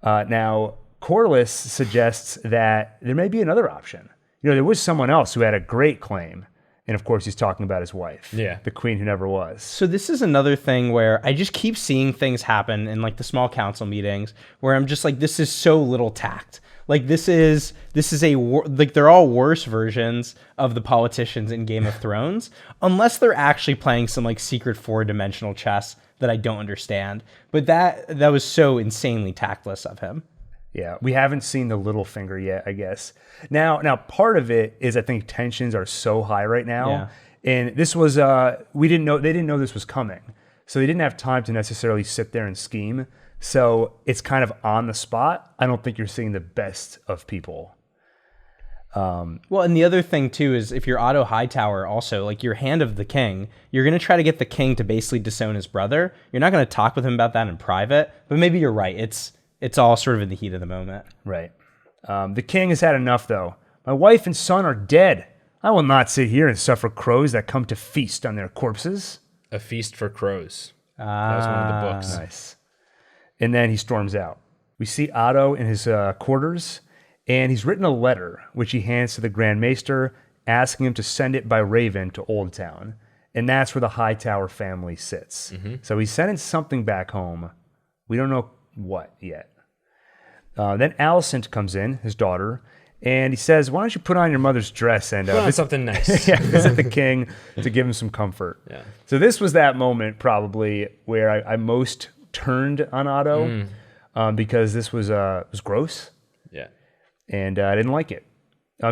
Now, Corlys suggests that there may be another option. You know, there was someone else who had a great claim. And of course, he's talking about his wife. Yeah. The queen who never was. So this is another thing where I just keep seeing things happen in like the small council meetings where I'm just like, this is so little tact. Like this is like they're all worse versions of the politicians in Game of Thrones, unless they're actually playing some like secret 4-dimensional chess that I don't understand. But that was so insanely tactless of him. Yeah, we haven't seen the little finger yet, I guess. Now, part of it is I think tensions are so high right now, Yeah. and this was they didn't know this was coming, so they didn't have time to necessarily sit there and scheme. So it's kind of on the spot. I don't think you're seeing the best of people. Well, and the other thing too is if you're Otto Hightower, also like your hand of the king, you're gonna try to get the king to basically disown his brother. You're not gonna talk with him about that in private, but maybe you're right. It's all sort of in the heat of the moment. Right. The king has had enough, though. My wife and son are dead. I will not sit here and suffer crows that come to feast on their corpses. A Feast for Crows. That was one of the books. Nice. And then he storms out. We see Otto in his quarters, and he's written a letter, which he hands to the Grand Maester, asking him to send it by Raven to Old Town. And that's where the Hightower family sits. Mm-hmm. So he's sending something back home. We don't know what yet. Then Alicent comes in, his daughter, and he says, why don't you put on your mother's dress and Something nice. yeah, visit the king to give him some comfort. Yeah. So this was that moment probably where I most turned on Otto because this was gross. Yeah. And I didn't like it.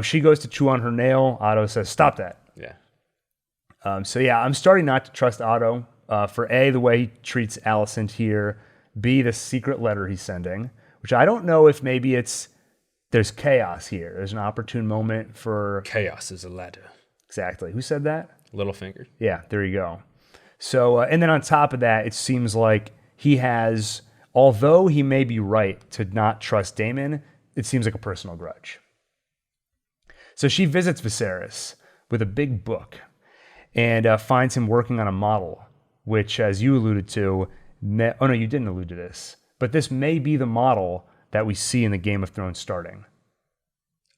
She goes to chew on her nail. Otto says, stop that. Yeah. So yeah, I'm starting not to trust Otto for A, the way he treats Alicent here, B, the secret letter he's sending, which I don't know if maybe there's chaos here. There's an opportune moment for... Chaos is a ladder. Exactly. Who said that? Littlefinger. Yeah, there you go. So, and then on top of that, it seems like he has, although he may be right to not trust Daemon, it seems like a personal grudge. So she visits Viserys with a big book and finds him working on a model, which, as you alluded to, oh no, you didn't allude to this, but this may be the model that we see in the Game of Thrones starting.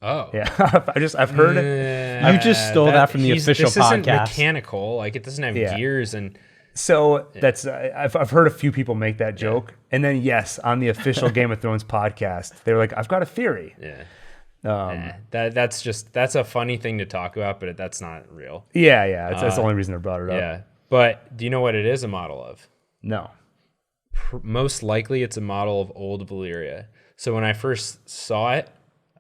Oh. Yeah, I've heard it. You just stole that from the official this isn't podcast. mechanical. Like, it doesn't have gears and... So that's I've heard a few people make that joke, and then yes, on the official Game of Thrones podcast, they were like, "I've got a theory." Yeah. That's a funny thing to talk about, but that's not real. Yeah. That's the only reason I brought it up. Yeah. But do you know what it is a model of? No. Most likely it's a model of old Valyria. So when I first saw it,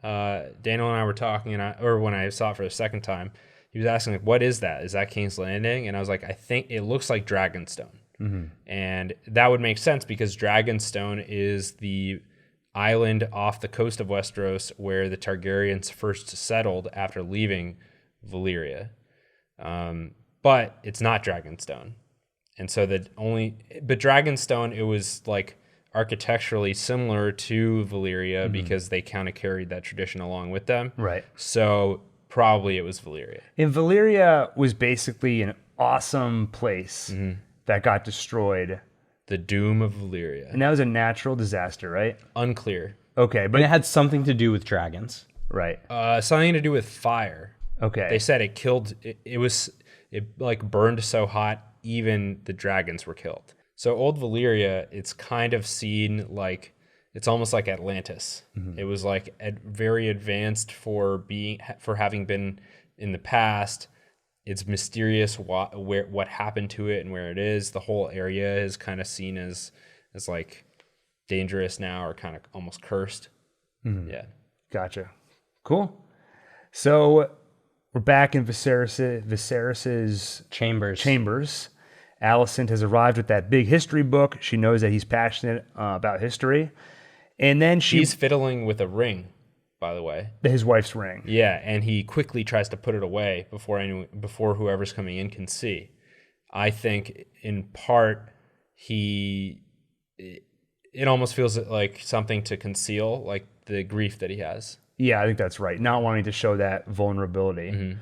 Daniel and I were talking, or when I saw it for the second time, he was asking, like, what is that? Is that King's Landing? And I was like, I think it looks like Dragonstone. Mm-hmm. And that would make sense because Dragonstone is the island off the coast of Westeros where the Targaryens first settled after leaving Valyria. But it's not Dragonstone. And so but Dragonstone, it was like architecturally similar to Valyria because they kind of carried that tradition along with them. Right. So probably it was Valyria. And Valyria was basically an awesome place that got destroyed. The doom of Valyria. And that was a natural disaster, right? Unclear. Okay, but And it had something to do with dragons. right. Something to do with fire. Okay. They said it killed. It like burned so hot, even the dragons were killed. So old Valyria, it's kind of seen like it's almost like Atlantis. It was like very advanced for having been in the past. It's mysterious what happened to it and where it is. The whole area is kind of seen as like dangerous now, or kind of almost cursed. Yeah. Gotcha. Cool. So we're back in Viserys's chambers. Alicent has arrived with that big history book. She knows that he's passionate about history. And then He's fiddling with a ring, by the way. His wife's ring. Yeah, and he quickly tries to put it away before whoever's coming in can see. I think in part it almost feels like something to conceal, like the grief that he has. Yeah, I think that's right. Not wanting to show that vulnerability.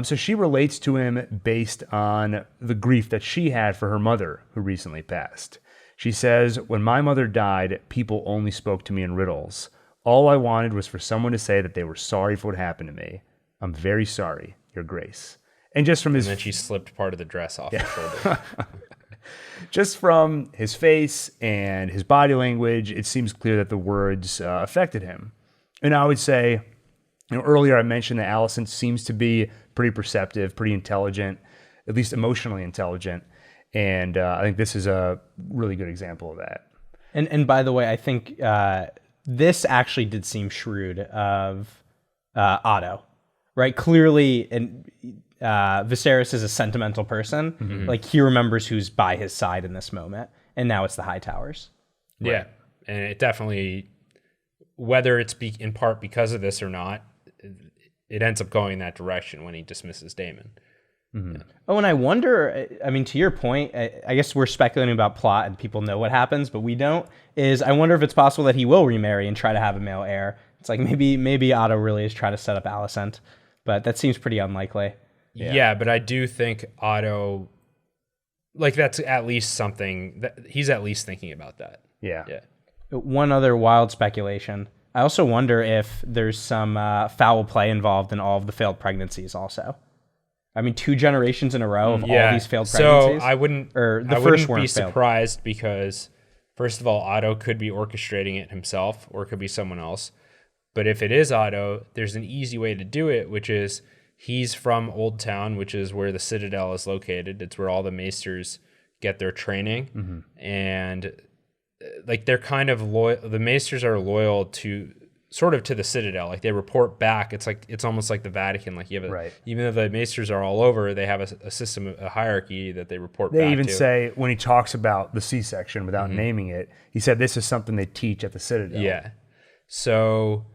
So she relates to him based on the grief that she had for her mother, who recently passed. She says, "When my mother died, people only spoke to me in riddles. All I wanted was for someone to say that they were sorry for what happened to me. I'm very sorry, Your Grace." And just from And then she slipped part of the dress off her shoulder. Just from his face and his body language, it seems clear that the words affected him. And I would say, earlier I mentioned that Alicent seems to be pretty perceptive, pretty intelligent, at least emotionally intelligent. And I think this is a really good example of that. And by the way, I think this actually did seem shrewd of Otto, right? Clearly, Viserys is a sentimental person. Like, he remembers who's by his side in this moment, and now it's the High Towers. Yeah, right. And it definitely, whether it's in part because of this or not, it ends up going that direction when he dismisses Daemon. Yeah. Oh, and I wonder, I mean, to your point, I guess we're speculating about plot and people know what happens, but we don't, I wonder if it's possible that he will remarry and try to have a male heir. It's like maybe Otto really is trying to set up Alicent, but that seems pretty unlikely. Yeah, but I do think Otto, like, that's at least something that he's at least thinking about that. Yeah. One other wild speculation. I also wonder if there's some foul play involved in all of the failed pregnancies also. I mean, 2 generations in a row of all these failed pregnancies. So I wouldn't be surprised because, first of all, Otto could be orchestrating it himself, or it could be someone else. But if it is Otto, there's an easy way to do it, which is he's from Old Town, which is where the Citadel is located. It's where all the maesters get their training. And like, they're kind of loyal. The maesters are loyal to the Citadel. Like, they report back. It's almost like the Vatican. Like, you have even though the maesters are all over, they have a system, a hierarchy that they report back to. They even say, when he talks about the C-section without naming it, he said this is something they teach at the Citadel. Yeah. So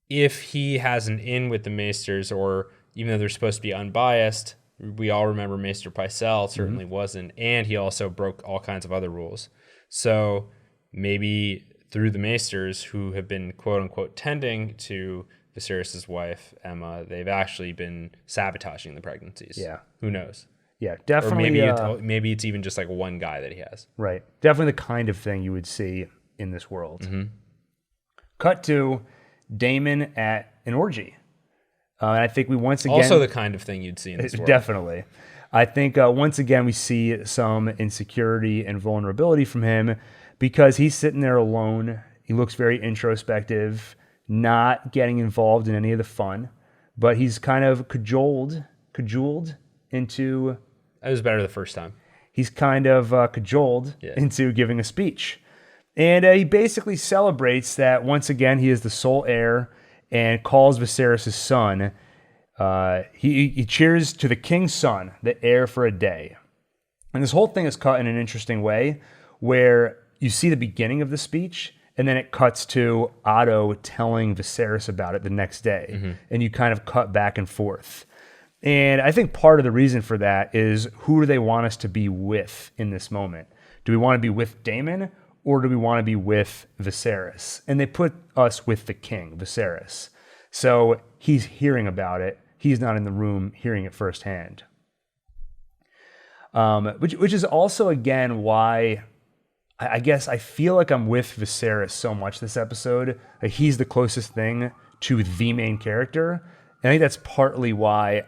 if he has an in with the maesters, or even though they're supposed to be unbiased, we all remember Maester Pycelle certainly wasn't, and he also broke all kinds of other rules. So maybe through the maesters, who have been quote unquote tending to Viserys' wife Aemma, they've actually been sabotaging the pregnancies. Yeah. Who knows? Yeah, definitely. Or maybe it's even just like one guy that he has. Right. Definitely the kind of thing you would see in this world. Cut to Daemon at an orgy. And I think we once again... Also the kind of thing you'd see in this world. Definitely. I think once again we see some insecurity and vulnerability from him, because he's sitting there alone. He looks very introspective, not getting involved in any of the fun, but he's kind of cajoled into. It was better the first time. He's kind of cajoled into giving a speech. And he basically celebrates that once again he is the sole heir and calls Viserys his son. He cheers to the king's son, the heir for a day. And this whole thing is cut in an interesting way where you see the beginning of the speech and then it cuts to Otto telling Viserys about it the next day. And you kind of cut back and forth. And I think part of the reason for that is who do they want us to be with in this moment? Do we want to be with Daemon or do we want to be with Viserys? And they put us with the king, Viserys. So he's hearing about it. He's not in the room hearing it firsthand. Which is also, again, why I guess I feel like I'm with Viserys so much this episode. Like he's the closest thing to the main character. And I think that's partly why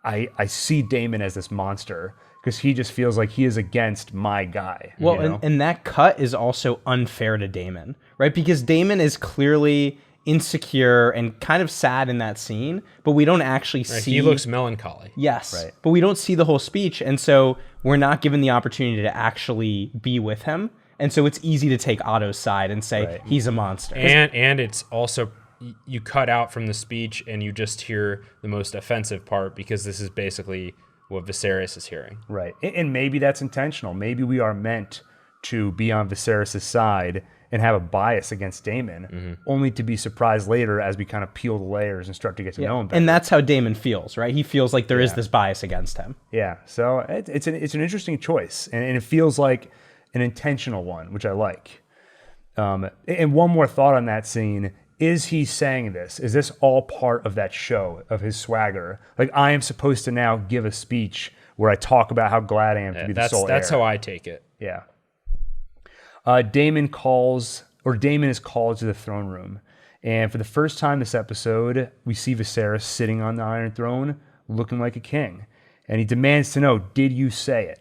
I see Daemon as this monster, because he just feels like he is against my guy. Well, you know? and that cut is also unfair to Daemon, right? Because Daemon is clearly insecure and kind of sad in that scene, but we don't actually see. He looks melancholy. Yes, right. But we don't see the whole speech, and so we're not given the opportunity to actually be with him. And so it's easy to take Otto's side and say he's a monster. And it's also, you cut out from the speech and you just hear the most offensive part because this is basically what Viserys is hearing. Right. And maybe that's intentional. Maybe we are meant to be on Viserys' side and have a bias against Daemon, only to be surprised later as we kind of peel the layers and start to get to know him better. And that's how Daemon feels, right? He feels like there is this bias against him. Yeah. So it's an interesting choice. And it feels like an intentional one, which I like. And one more thought on that scene. Is he saying this? Is this all part of that show, of his swagger? Like, I am supposed to now give a speech where I talk about how glad I am to be the sole heir. That's how I take it. Yeah. Daemon is called to the throne room. And for the first time this episode, we see Viserys sitting on the Iron Throne, looking like a king. And he demands to know, did you say it?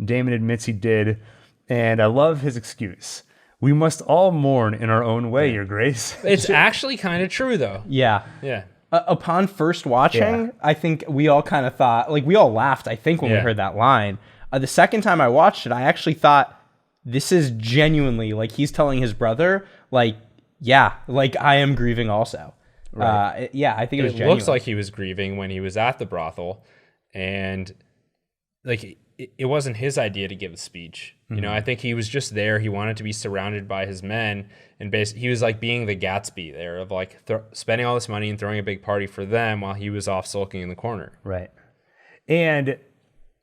Daemon admits he did. And I love his excuse. We must all mourn in our own way, Your Grace. It's actually kind of true, though. Yeah. Yeah. Upon first watching, I think we all kind of thought, like, we all laughed, I think, when we heard that line. The second time I watched it, I actually thought, this is genuinely, like, he's telling his brother, like, yeah, like, I am grieving also. Right. I think it was genuine. It looks like he was grieving when he was at the brothel. And, like, it wasn't his idea to give the speech. You know, I think he was just there. He wanted to be surrounded by his men, and basically he was like being the Gatsby there of like spending all this money and throwing a big party for them while he was off sulking in the corner. Right. And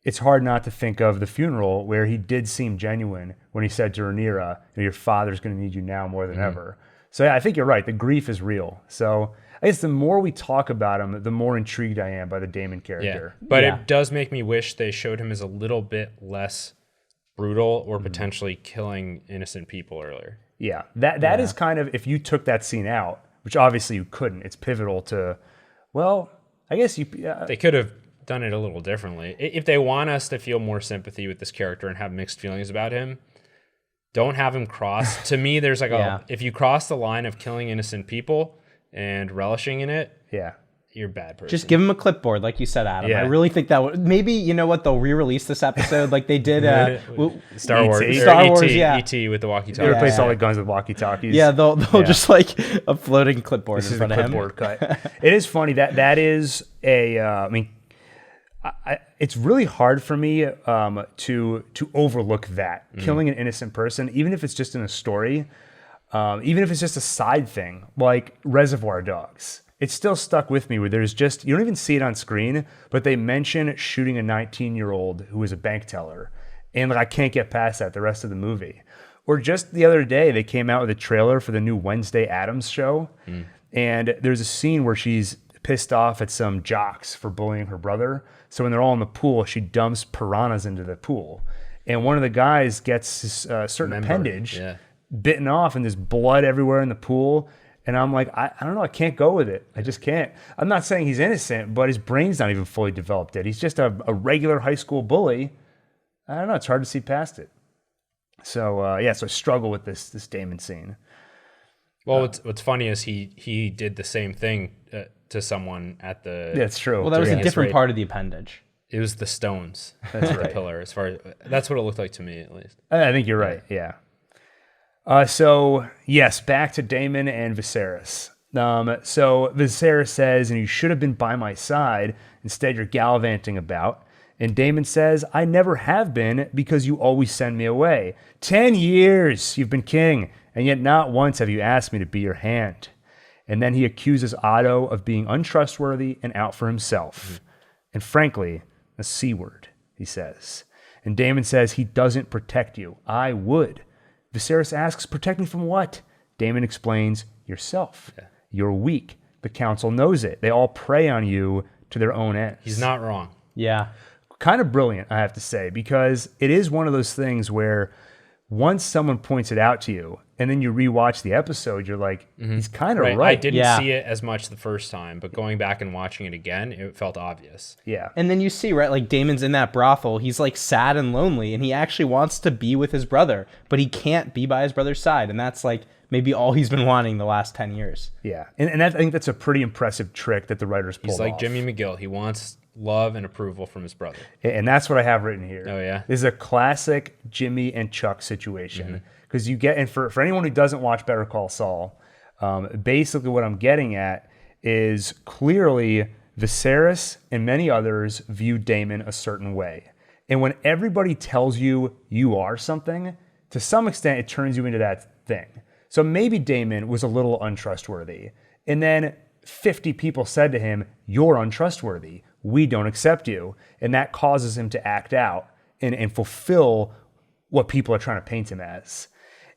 it's hard not to think of the funeral where he did seem genuine when he said to Rhaenyra, your father's going to need you now more than ever. So yeah, I think you're right. The grief is real. So I guess the more we talk about him, the more intrigued I am by the Daemon character. Yeah. But it does make me wish they showed him as a little bit less brutal or potentially killing innocent people earlier. Yeah, that is kind of, if you took that scene out, which obviously you couldn't, it's pivotal to, well, I guess you... They could have done it a little differently. If they want us to feel more sympathy with this character and have mixed feelings about him, don't have him cross. To me, there's like if you cross the line of killing innocent people and relishing in it, you're a bad person. Just give him a clipboard, like you said, Adam. Yeah. I really think that would, maybe, you know what, they'll re-release this episode like they did Star Wars. E.T. with the walkie-talkie. They replaced all the guns with walkie-talkies. Yeah, they'll just like a floating clipboard This in front is a of him. clipboard cut. It is funny that is a. I mean, it's really hard for me to overlook that killing an innocent person, even if it's just in a story, even if it's just a side thing like Reservoir Dogs. It's still stuck with me where there's just, you don't even see it on screen, but they mention shooting a 19-year-old who was a bank teller. And like, I can't get past that the rest of the movie. Or just the other day, they came out with a trailer for the new Wednesday Addams show. And there's a scene where she's pissed off at some jocks for bullying her brother. So when they're all in the pool, she dumps piranhas into the pool. And one of the guys gets his certain appendage bitten off, and there's blood everywhere in the pool. And I'm like, I don't know, I can't go with it. I just can't. I'm not saying he's innocent, but his brain's not even fully developed yet. He's just a regular high school bully. I don't know, it's hard to see past it. So, so I struggle with this Daemon scene. Well, what's funny is he did the same thing to someone at the. That's true. Well, that was a During his different raid. part of the appendage. It was the stones. That's the pillar. As far as that's what it looked like to me, at least. I think you're right. Yeah. So yes, back to Daemon and Viserys. So Viserys says, "And you should have been by my side. Instead, you're gallivanting about." And Daemon says, "I never have been because you always send me away. 10 years you've been king, and yet not once have you asked me to be your hand." And then he accuses Otto of being untrustworthy and out for himself. And frankly, a C word, he says. And Daemon says, "He doesn't protect you. I would." Viserys asks, "Protect me from what?" Daemon explains, "Yourself. Yeah. You're weak. The council knows it. They all prey on you to their own ends." He's not wrong. Yeah. Kind of brilliant, I have to say, because it is one of those things where once someone points it out to you and then you rewatch the episode, you're like, he's kind of right. I didn't Yeah. see it as much the first time, but going back and watching it again, it felt obvious. Yeah. And then you see, right, like Daemon's in that brothel. He's like sad and lonely, and he actually wants to be with his brother, but he can't be by his brother's side. And that's like maybe all he's been wanting the last 10 years. Yeah. And I think that's a pretty impressive trick that the writers pulled off. He's like Jimmy McGill. He wants love and approval from his brother. And that's what I have written here. Oh, yeah? This is a classic Jimmy and Chuck situation. Because you get, and for anyone who doesn't watch Better Call Saul, basically what I'm getting at is clearly Viserys and many others view Daemon a certain way. And when everybody tells you you are something, to some extent it turns you into that thing. So maybe Daemon was a little untrustworthy. And then 50 people said to him, "You're untrustworthy. We don't accept you." And that causes him to act out and fulfill what people are trying to paint him as.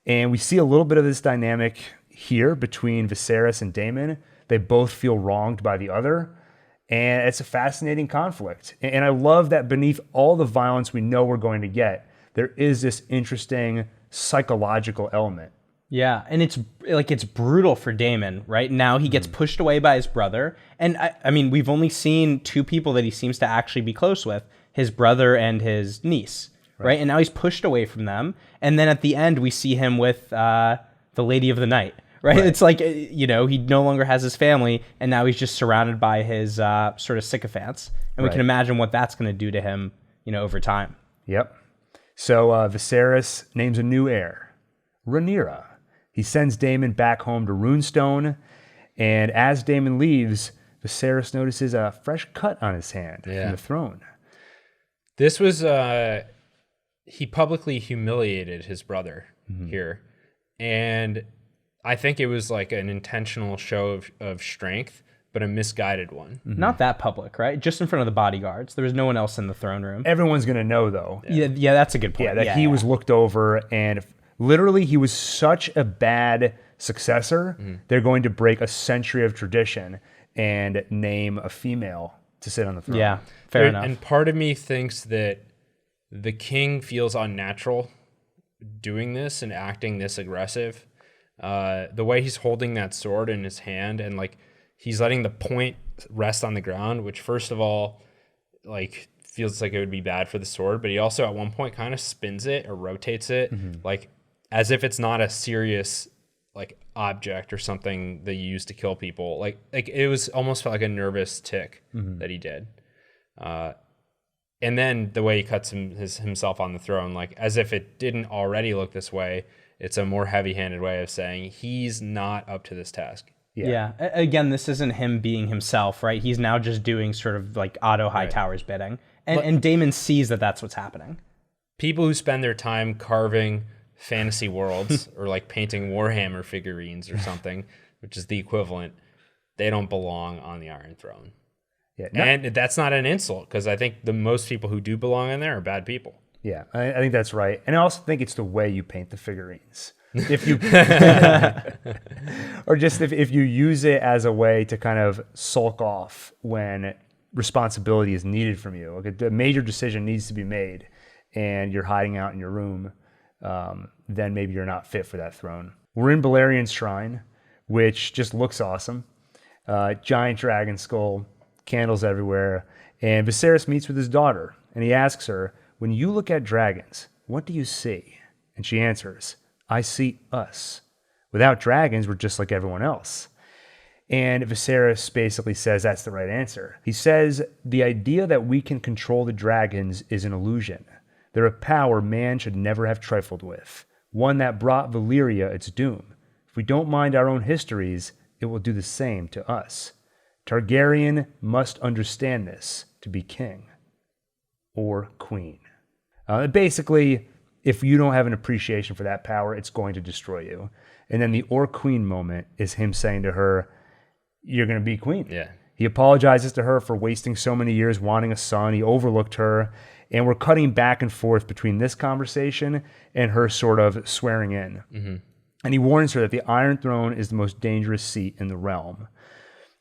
And we see a little bit of this dynamic here between Viserys and Daemon. They both feel wronged by the other. And it's a fascinating conflict. And I love that beneath all the violence we know we're going to get, there is this interesting psychological element. Yeah, and it's brutal for Daemon, right? Now he gets pushed away by his brother. And I mean, we've only seen two people that he seems to actually be close with, his brother and his niece, right? And now he's pushed away from them. And then at the end, we see him with the Lady of the Night, right? It's like, he no longer has his family, and now he's just surrounded by his sort of sycophants. And we can imagine what that's going to do to him, over time. Yep. So Viserys names a new heir, Rhaenyra. He sends Daemon back home to Runestone, and as Daemon leaves, Viserys notices a fresh cut on his hand from the throne. This was, he publicly humiliated his brother here, and I think it was like an intentional show of strength, but a misguided one. Not that public, right? Just in front of the bodyguards. There was no one else in the throne room. Everyone's going to know, though. Yeah, that's a good point. Yeah, that he was looked over, and literally he was such a bad successor, they're going to break a century of tradition and name a female to sit on the throne. Yeah, fair enough. And part of me thinks that the king feels unnatural doing this and acting this aggressive. The way he's holding that sword in his hand, and like he's letting the point rest on the ground, which first of all, like feels like it would be bad for the sword, but he also at one point kind of spins it or rotates it, like as if it's not a serious like object or something that you use to kill people. Like it was almost felt like a nervous tick that he did. And then the way he cuts himself on the throne, like as if it didn't already look this way, it's a more heavy-handed way of saying he's not up to this task. Yeah. Again, this isn't him being himself, right? He's now just doing sort of like Otto Hightower's bidding. And Daemon sees that that's what's happening. People who spend their time carving fantasy worlds or like painting Warhammer figurines or something, which is the equivalent, they don't belong on the Iron Throne. Yeah, and that's not an insult, because I think the most people who do belong in there are bad people. Yeah, I think that's right. And I also think it's the way you paint the figurines. If you or just if you use it as a way to kind of sulk off when responsibility is needed from you, like a major decision needs to be made and you're hiding out in your room, then maybe you're not fit for that throne. We're in Balerian's shrine, which just looks awesome. Giant dragon skull, candles everywhere, and Viserys meets with his daughter, and he asks her, "When you look at dragons, what do you see?" And she answers, "I see us," Without dragons, we're just like everyone else. And Viserys basically says that's the right answer. He says the idea that we can control the dragons is an illusion. They're a power man should never have trifled with, one that brought Valyria its doom. If we don't mind our own histories, it will do the same to us. Targaryen must understand this to be king or queen. Basically, if you don't have an appreciation for that power, it's going to destroy you. And then the or queen moment is him saying to her, you're going to be queen. Yeah. He apologizes to her for wasting so many years wanting a son. He overlooked her. And we're cutting back and forth between this conversation and her sort of swearing in. Mm-hmm. And he warns her that the Iron Throne is the most dangerous seat in the realm.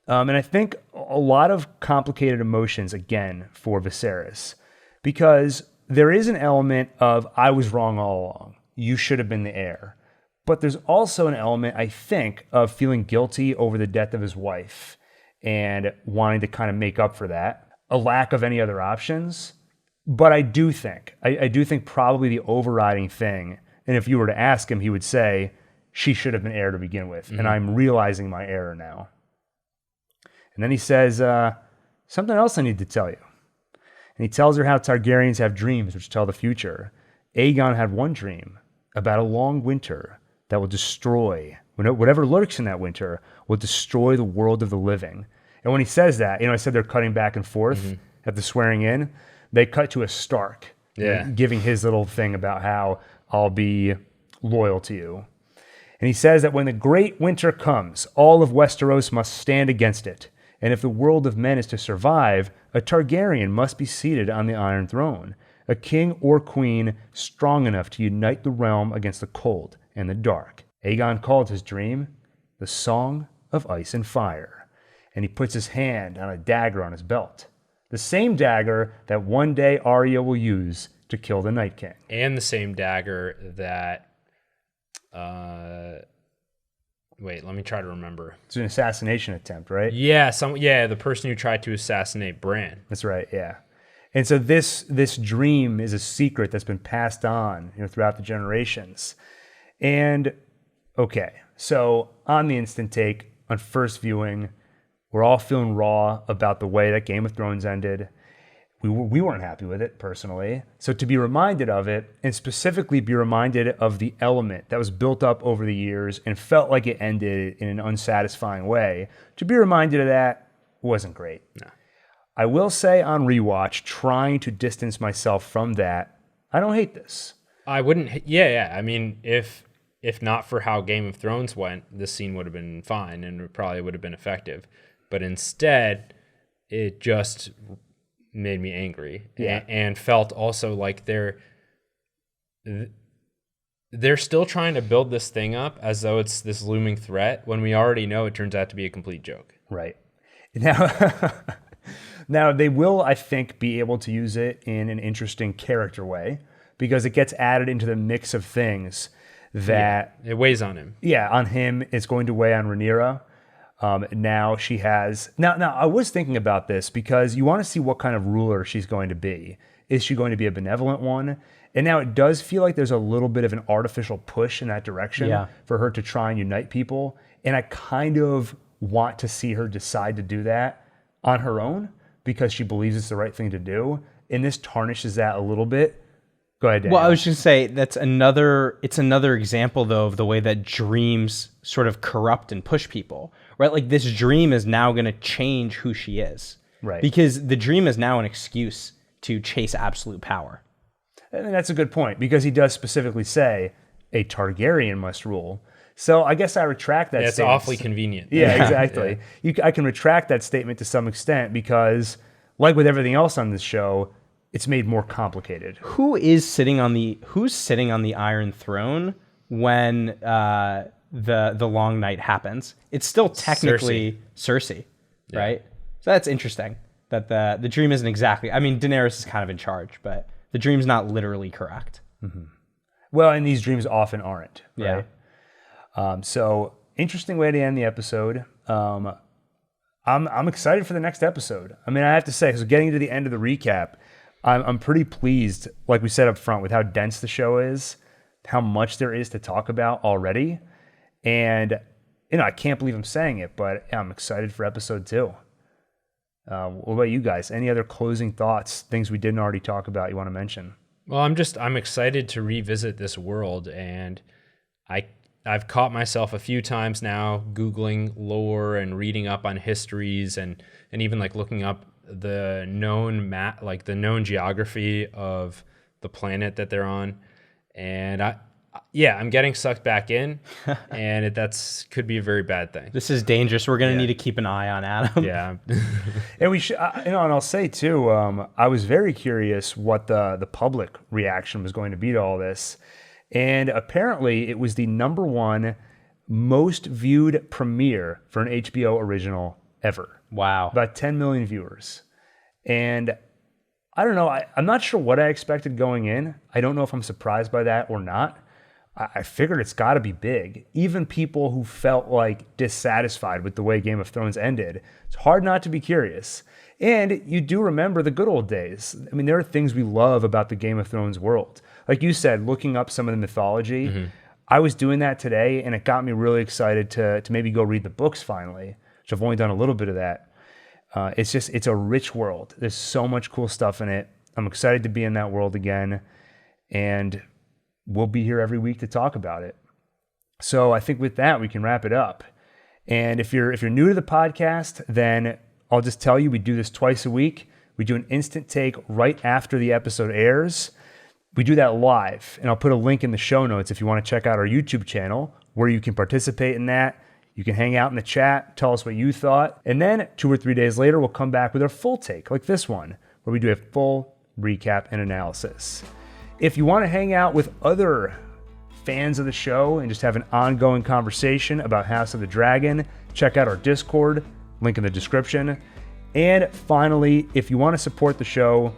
And I think a lot of complicated emotions, again, for Viserys. Because there is an element of, I was wrong all along. You should have been the heir. But there's also an element, I think, of feeling guilty over the death of his wife and wanting to kind of make up for that. A lack of any other options. But I do think probably the overriding thing, and if you were to ask him, he would say, she should have been heir to begin with. Mm-hmm. And I'm realizing my error now. And then he says, something else I need to tell you. And he tells her how Targaryens have dreams which tell the future. Aegon had one dream about a long winter that will destroy, whatever lurks in that winter, will destroy the world of the living. And when he says that, I said they're cutting back and forth at the swearing in. They cut to a Stark, giving his little thing about how I'll be loyal to you. And he says that when the great winter comes, all of Westeros must stand against it. And if the world of men is to survive, a Targaryen must be seated on the Iron Throne, a king or queen strong enough to unite the realm against the cold and the dark. Aegon called his dream the Song of Ice and Fire, and he puts his hand on a dagger on his belt, the same dagger that one day Arya will use to kill the Night King. And the same dagger that... wait, let me try to remember. It's an assassination attempt, right? Yeah, the person who tried to assassinate Bran. That's right, yeah. And so this dream is a secret that's been passed on, throughout the generations. And okay, so on the instant take, on first viewing, we're all feeling raw about the way that Game of Thrones ended. We weren't happy with it, personally. So to be reminded of it, and specifically be reminded of the element that was built up over the years and felt like it ended in an unsatisfying way, to be reminded of that wasn't great. No. I will say on rewatch, trying to distance myself from that, I don't hate this. I wouldn't, yeah. I mean, if not for how Game of Thrones went, this scene would have been fine and it probably would have been effective. But instead, it just made me angry, and felt also like they're still trying to build this thing up as though it's this looming threat when we already know it turns out to be a complete joke. Right. Now they will, I think, be able to use it in an interesting character way because it gets added into the mix of things that... Yeah, it weighs on him. Yeah, on him. It's going to weigh on Rhaenyra. Now she has... Now, I was thinking about this because you want to see what kind of ruler she's going to be. Is she going to be a benevolent one? And now it does feel like there's a little bit of an artificial push in that direction for her to try and unite people. And I kind of want to see her decide to do that on her own because she believes it's the right thing to do. And this tarnishes that a little bit. Go ahead, Daniel. Well, I was just say it's another example though of the way that dreams sort of corrupt and push people, right? Like this dream is now going to change who she is, right? Because the dream is now an excuse to chase absolute power. And that's a good point because he does specifically say a Targaryen must rule. So I guess I retract that statement. It's awfully convenient. Yeah, exactly. I can retract that statement to some extent because, like with everything else on this show, it's made more complicated. Who's sitting on the Iron Throne when the Long Night happens? It's still technically Cersei, right? So that's interesting that the dream isn't exactly... I mean, Daenerys is kind of in charge, but the dream's not literally correct. Mm-hmm. Well, and these dreams often aren't, right? So interesting way to end the episode. I'm excited for the next episode. I mean, I have to say, so getting to the end of the recap, I'm pretty pleased, like we said up front, with how dense the show is, how much there is to talk about already. And, I can't believe I'm saying it, but I'm excited for episode 2. What about you guys? Any other closing thoughts, things we didn't already talk about you want to mention? Well, I'm excited to revisit this world, and I've caught myself a few times now Googling lore and reading up on histories and even like looking up the known the known geography of the planet that they're on. And I'm getting sucked back in, and that's could be a very bad thing. This is dangerous. We're going to need to keep an eye on Adam. Yeah. And we should, and I'll say too, I was very curious what the public reaction was going to be to all this. And apparently it was the #1 most viewed premiere for an HBO original ever. Wow. About 10 million viewers. And I don't know, I'm not sure what I expected going in. I don't know if I'm surprised by that or not. I figured it's got to be big. Even people who felt like dissatisfied with the way Game of Thrones ended, it's hard not to be curious. And you do remember the good old days. I mean, there are things we love about the Game of Thrones world. Like you said, looking up some of the mythology. Mm-hmm. I was doing that today, and it got me really excited to maybe go read the books finally, which I've only done a little bit of that. It's a rich world. There's so much cool stuff in it. I'm excited to be in that world again. And we'll be here every week to talk about it. So I think with that, we can wrap it up. And if you're new to the podcast, then I'll just tell you, we do this twice a week. We do an instant take right after the episode airs. We do that live, and I'll put a link in the show notes if you want to check out our YouTube channel where you can participate in that. You can hang out in the chat, tell us what you thought. And then 2 or 3 days later, we'll come back with our full take, like this one, where we do a full recap and analysis. If you want to hang out with other fans of the show and just have an ongoing conversation about House of the Dragon, check out our Discord, link in the description. And finally, if you want to support the show,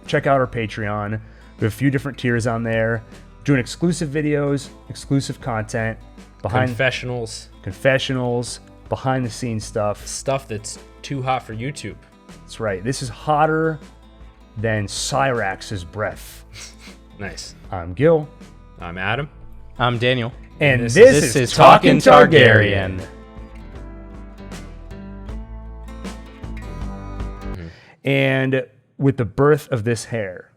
check out our Patreon. We have a few different tiers on there, doing exclusive videos, exclusive content, confessionals, behind the scenes stuff that's too hot for YouTube. That's right. This is hotter than Cyrax's breath. Nice. I'm Gil. I'm Adam. I'm Daniel. And this is Talkin' Targaryen. Mm-hmm. And with the birth of this heir,